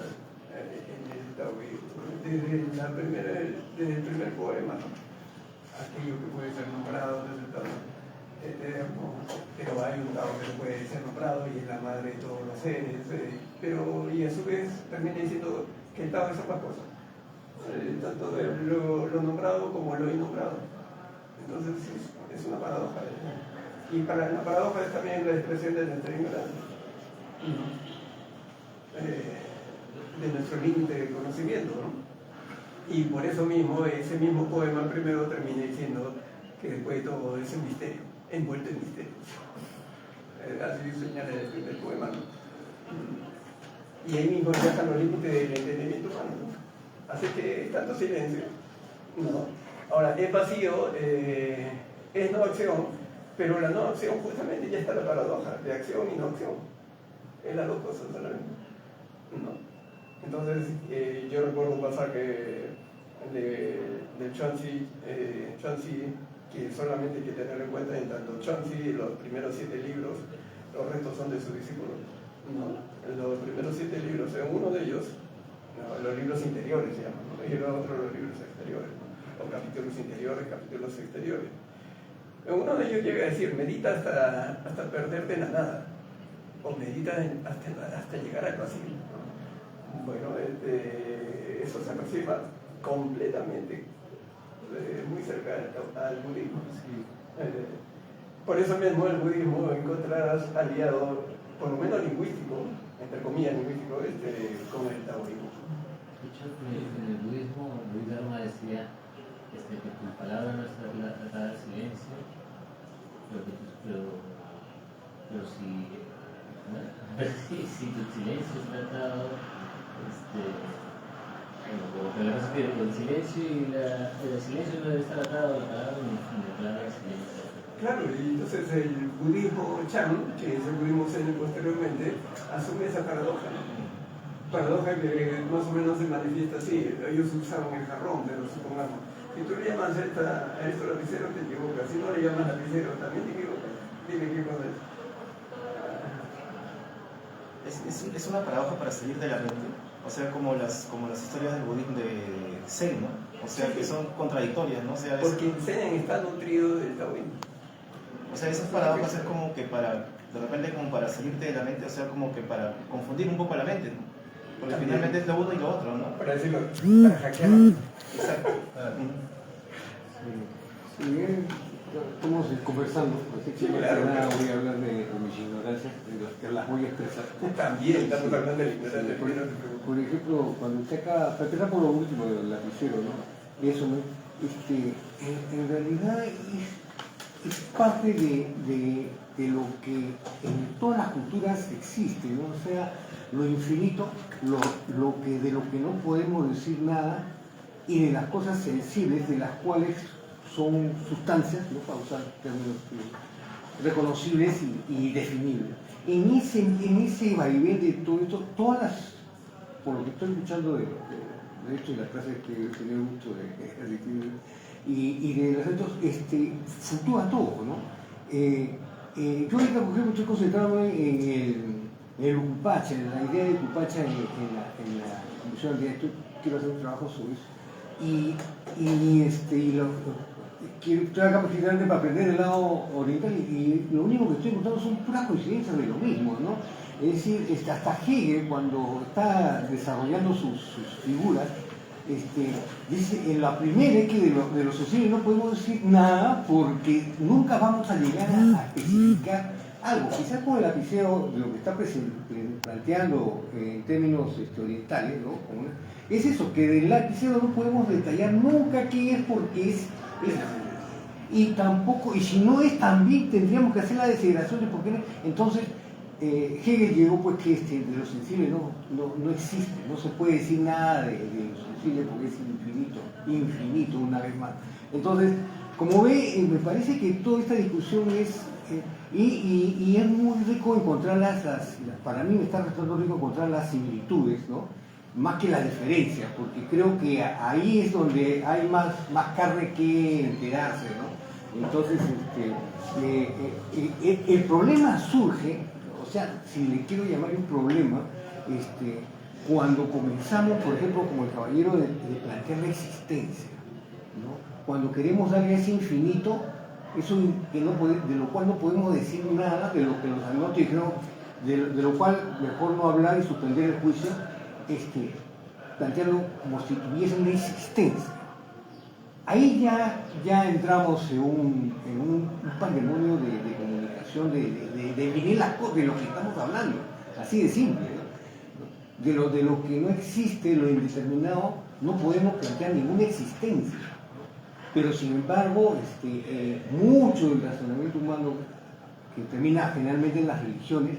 en el taoísmo. Desde el primer poema, aquello que puede ser nombrado desde el Tao, pero hay un Tao que no puede ser nombrado y es la madre de todos los seres, pero y a su vez termina diciendo que el Tao es ambas cosas. Tanto lo nombrado como lo innombrado. Entonces es una paradoja. Y para la paradoja es también la expresión de nuestra ignorancia, de nuestro límite de conocimiento, ¿no? Y por eso mismo, ese mismo poema primero termina diciendo que después de todo es un misterio, envuelto en misterio. Así señala el primer poema, ¿no? Y ahí mismo ya están los límites del entendimiento humano, ¿no? Así que tanto silencio, ¿no? Ahora, es vacío, es no acción, pero la no acción justamente ya está la paradoja de acción y no acción. Es las dos cosas solamente, ¿no? Entonces, yo recuerdo un pasaje de Chuanzi, que solamente hay que tener en cuenta en tanto Chuanzi, los primeros 7 libros, los restos son de sus discípulos, ¿no? Los primeros 7 libros, en uno de ellos, los libros interiores se llaman, ¿no? Y el otro los libros exteriores, ¿no? O capítulos interiores, capítulos exteriores. En uno de ellos llega a decir, medita hasta perderte en la nada, o medita hasta llegar al vacío, ¿no? Bueno, eso se aproxima completamente, muy cerca al budismo. Sí. Por eso mismo el budismo encontrarás aliado, por lo menos lingüístico, entre comillas lingüístico, con el taoísmo. En el budismo, Luis Dharma decía que tu palabra no está tratada al silencio, pero si tu silencio es tratado, bueno, lo que pasa es que el silencio el silencio no debe estar atado a la palabra ni la palabra al silencio. Claro, y entonces el budismo Chan, que es el budismo zen posteriormente, asume esa paradoja, ¿no? Paradoja que más o menos se manifiesta así. Ellos usaban el jarrón, pero supongamos, si tú le llamas a esto lapicero, te equivocas. Si no le llamas lapicero, también te equivocas. Dime qué cosa es. Es una paradoja para salir de la mente, o sea, como las historias del budismo de Zen, ¿no? O sea, que son contradictorias, ¿no? O sea, porque el Zen está nutrido del taoísmo. O sea, esas paradojas es como que de repente como para salirte de la mente, o sea, como que para confundir un poco la mente, ¿no? Porque también finalmente es lo uno y lo otro, ¿no? Para decirlo, para hackear. Exacto. Si bien estamos conversando, así que claro, voy a hablar de mis ignorancias, que las voy a expresar. También estamos hablando de la ignorancia. Por ejemplo, cuando usted acá, para empezar por lo último del lapicero, ¿no? Eso, ¿no? En realidad es parte de lo que en todas las culturas existe, ¿no? O sea, lo infinito, de lo que no podemos decir nada, y de las cosas sensibles, de las cuales son sustancias, ¿no? Para usar términos reconocibles y definibles. En ese vaivén de todo esto, por lo que estoy escuchando de hecho de las clases que he tenido mucho y de los retos, fluctúa todo, ¿no? Yo ahorita, por ejemplo, estoy concentrado en el Ucupacha, en la idea de Ucupacha en la comisión de esto, quiero hacer un trabajo sobre eso. Estoy acá particularmente para aprender el lado oriental y lo único que estoy encontrando son puras coincidencias de lo mismo, ¿no? Es decir, hasta Hegel, cuando está desarrollando sus figuras, dice, en la primera es que de lo sensible no podemos decir nada porque nunca vamos a llegar a especificar algo. Quizás con el lapiceo de lo que está planteando en términos orientales, ¿no? Es eso, que del lapiceo no podemos detallar nunca qué es porque es y tampoco, y si no es también tendríamos que hacer la desintegración de por qué no. Entonces Hegel llegó pues que de lo sensible no existe, no se puede decir nada de lo sensible porque es infinito una vez más. Entonces, como ve, me parece que toda esta discusión es y es muy rico encontrar para mí me está resultando rico encontrar las similitudes, ¿no? Más que las diferencias, porque creo que ahí es donde hay más carne que enterarse, ¿no? Entonces, el problema surge, o sea, si le quiero llamar un problema, cuando comenzamos, por ejemplo, como el caballero, de plantear la existencia, ¿no? Cuando queremos darle ese infinito, eso de lo cual no podemos decir nada, de lo que los anotes dijeron, de lo cual mejor no hablar y suspender el juicio, plantearlo como si tuviese una existencia. Ahí ya entramos en un pandemonio de comunicación, de definir las cosas, de lo que estamos hablando, así de simple, ¿no? De lo que no existe, lo indeterminado, no podemos plantear ninguna existencia. Pero sin embargo, mucho del razonamiento humano que termina generalmente en las religiones,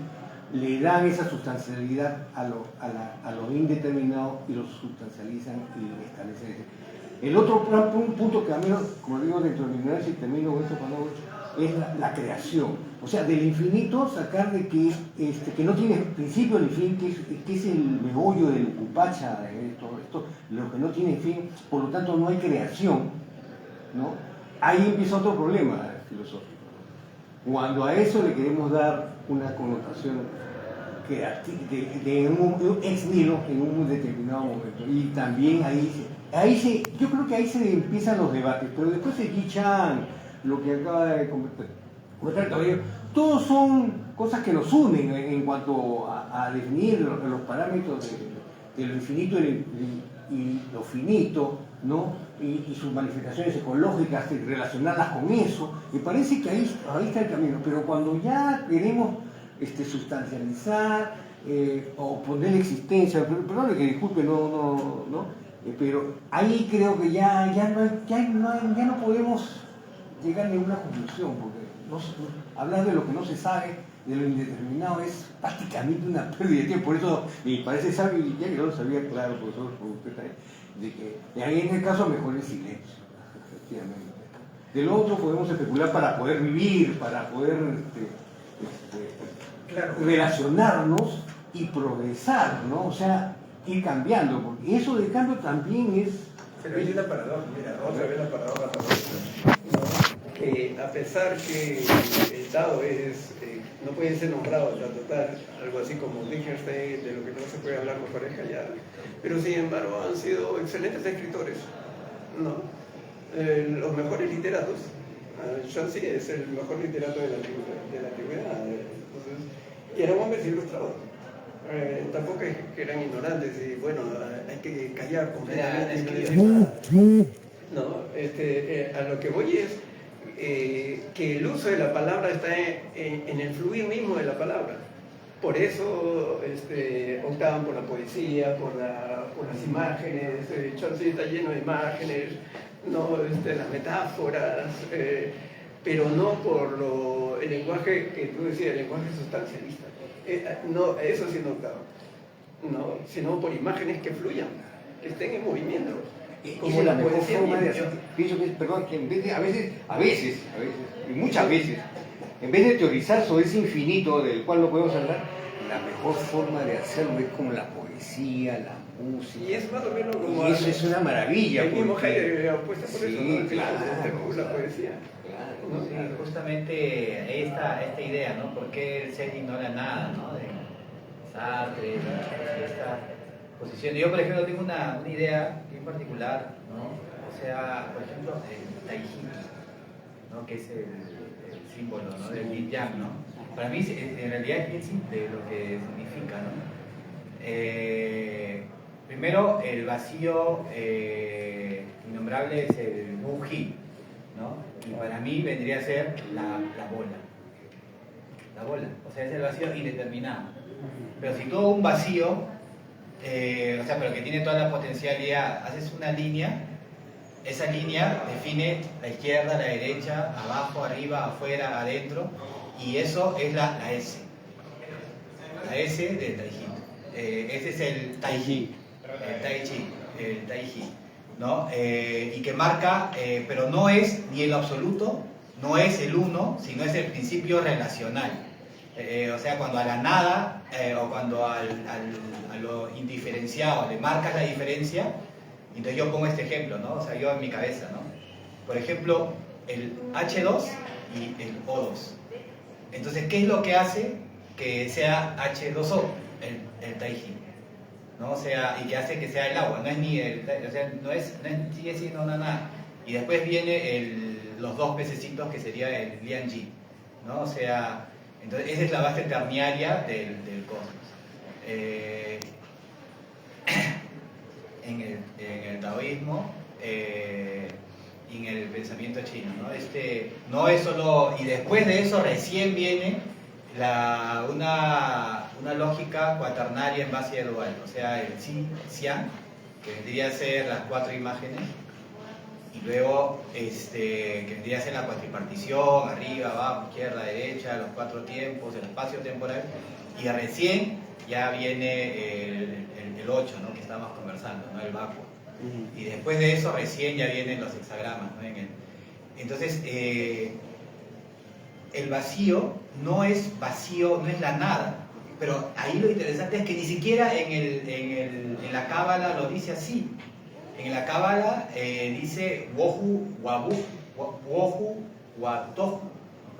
le dan esa sustancialidad a lo indeterminado y lo sustancializan y establecen. El otro punto que a mí, como digo, dentro de mi ignorancia y termino con esto es la creación. O sea, del infinito sacar de que no tiene principio ni fin, que es el meollo del Ucupacha, lo que no tiene fin, por lo tanto no hay creación, ¿no? Ahí empieza otro problema filosófico. Cuando a eso le queremos dar una connotación de un ex nihilo en un determinado momento. Y también yo creo que ahí se empiezan los debates, pero después el Guy-Chan, lo que acaba de comentar el caballero, todos son cosas que nos unen en cuanto a definir los parámetros de lo infinito y lo finito, ¿no? Y sus manifestaciones ecológicas, y relacionarlas con eso. Me parece que ahí está el camino, pero cuando ya queremos sustancializar o poner existencia, perdón que disculpe, pero ahí creo que ya no podemos llegar a ninguna conclusión, porque hablar de lo que no se sabe, de lo indeterminado, es prácticamente una pérdida de tiempo. Por eso me parece sabio, y ya que no lo sabía, claro, profesor, por usted también, de que ahí en el caso mejor el silencio, efectivamente. De lo otro podemos especular para poder vivir, para poder relacionarnos y progresar, ¿no? O sea, ir cambiando, porque eso de cambio también es... Pero hay una paradoja, mira, otra vez la paradoja ¿no? A pesar que el Tao no puede ser nombrado hasta total, algo así como Wittgenstein, de lo que no se puede hablar con pareja ya, pero sin embargo han sido excelentes escritores, ¿no? Los mejores literatos. Shansy es el mejor literato de la antigüedad, entonces, y eran hombres ilustrados. Tampoco es que eran ignorantes y bueno, hay que callar completamente y no decir nada. No, a lo que voy es que el uso de la palabra está en el fluir mismo de la palabra. Por eso optaban por la poesía, por las imágenes. Chaucer está lleno de imágenes, ¿no? Las metáforas, pero no por el lenguaje que tú decías, el lenguaje sustancialista. No, eso sí no, sino por imágenes que fluyan, que estén en movimiento. Como la mejor forma de hacer, pienso que es, perdón, que en vez de, a veces, y muchas veces, en vez de teorizar sobre ese infinito del cual no podemos hablar, la mejor forma de hacerlo es como la poesía, la música. Y es más o menos como... Y eso es una maravilla. El mismo porque... Heidegger apuesta por Sí, eso, ¿no? claro, La poesía. Claro, Sí, justamente esta idea, ¿no? ¿Por qué el ser ignora nada, ¿no? De Sartre, esta posición. Yo, por ejemplo, tengo una idea bien particular, ¿no? O sea, por ejemplo, el Taijiki, ¿no? Que es el símbolo, ¿no? Del Yin Yang, ¿no? Para mí, en realidad, es bien simple lo que significa, ¿no? Primero, el vacío innombrable es el Wuji, ¿no? Y para mí vendría a ser la bola. La bola, o sea, es el vacío indeterminado. Pero si todo un vacío, o sea, pero que tiene toda la potencialidad, haces una línea, esa línea define la izquierda, la derecha, abajo, arriba, afuera, adentro, y eso es la S. La S del Taiji. Ese es el Taiji, el Taiji, ¿no? Y que marca, pero no es ni el absoluto, no es el uno, sino es el principio relacional. O sea, cuando a la nada o cuando a lo indiferenciado le marcas la diferencia, entonces yo pongo este ejemplo, ¿no? O sea, yo en mi cabeza, ¿no? Por ejemplo, el H2 y el O2. Entonces, ¿qué es lo que hace que sea H2O? El Taiji, ¿no? O sea, y que hace que sea el agua, no es ni el, o sea, no es sí, sí, no, nada. Y después viene los dos pececitos que sería el Lianji, ¿no? O sea, entonces esa es la base terniaria del cosmos. En el taoísmo y en el pensamiento chino, ¿no? No es solo, y después de eso recién viene una lógica cuaternaria en base dual, o sea, el Xian, que vendría a ser las 4 imágenes, y luego que vendría a ser la cuatripartición, arriba, abajo, izquierda, derecha, los 4 tiempos, el espacio temporal, y recién ya viene el 8, ¿no? Que estábamos conversando, ¿no? El vacuo. Y después de eso recién ya vienen los hexagramas, ¿no? Entonces, el vacío no es vacío, no es la nada, pero ahí lo interesante es que ni siquiera en la Cábala lo dice así. En la Cábala dice Wohu Wabu, Wohu Watohu,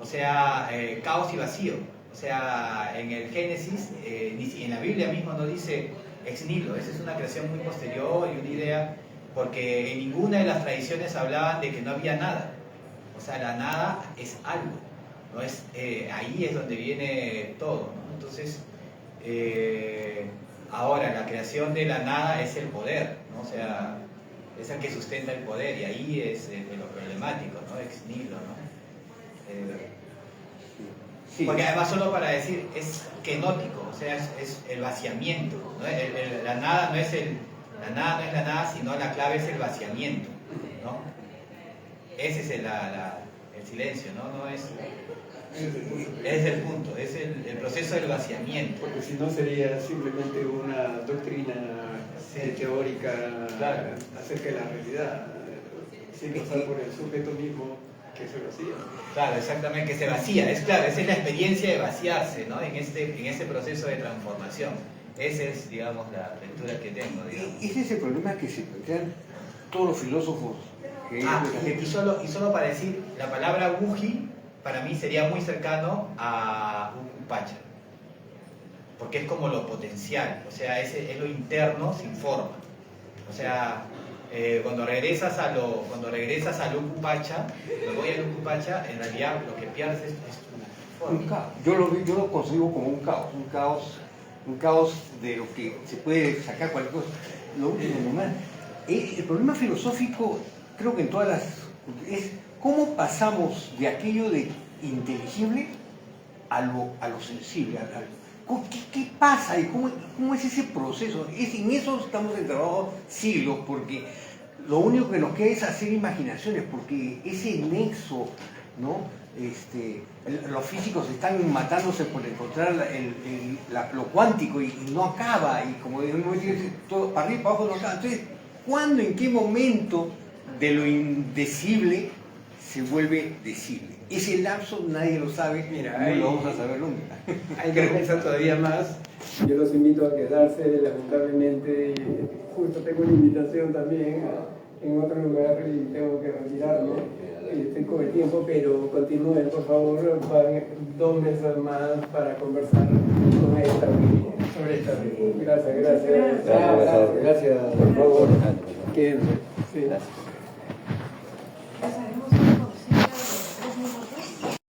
o sea, caos y vacío. O sea, en el Génesis, en la Biblia mismo no dice ex nihilo, esa es una creación muy posterior y una idea, porque en ninguna de las tradiciones hablaban de que no había nada. O sea, la nada es algo, ¿no? Ahí es donde viene todo, ¿no? Entonces, ahora la creación de la nada es el poder, ¿no? O sea, es el que sustenta el poder, y ahí es lo problemático, ¿no? Ex nihilo, ¿no? Sí. Porque además, solo para decir, es kenótico, o sea, es el vaciamiento, ¿no? La nada no es la nada, sino la clave es el vaciamiento, ¿no? Ese es el silencio, ¿no? No es el punto, es el proceso del vaciamiento. Porque si no sería simplemente una doctrina teórica, claro, acerca de la realidad, sin pasar por el sujeto mismo que se vacía. Claro, exactamente, que se vacía, esa es la experiencia de vaciarse, ¿no? En este proceso de transformación. Esa es, digamos, la lectura que tengo, digamos. Ese es el problema que se plantean todos los filósofos. Y solo para decir, la palabra Wuji para mí sería muy cercano a un Pacha, porque es como lo potencial, o sea, es lo interno sin forma. O sea, cuando regresas al Ucupacha, cuando voy al Ucupacha, en realidad lo que pierdes es tu forma. Un caos. Yo lo concibo como un caos de lo que se puede sacar cualquier cosa. Lo último, nomás, el problema filosófico, creo que en todas las, es cómo pasamos de aquello de inteligible a lo sensible. ¿Qué pasa y cómo es ese proceso? En eso estamos entrabados siglos, porque lo único que nos queda es hacer imaginaciones, porque ese nexo ¿no? Los físicos están matándose por encontrar lo cuántico y no acaba, y como decimos, todo para arriba y para abajo no acaba. Entonces, ¿cuándo, en qué momento de lo indecible se vuelve decible? Ese lapso nadie lo sabe. Mira, no lo vamos a saber nunca. Hay que pensar todavía más. Yo los invito a quedarse, lamentablemente. Justo tengo una invitación también en otro lugar y tengo que retirarme. Estoy con el tiempo, pero continúen, por favor. Van 2 mesas más para conversar sobre esta. Gracias. Gracias, por favor. Quédense. Sí.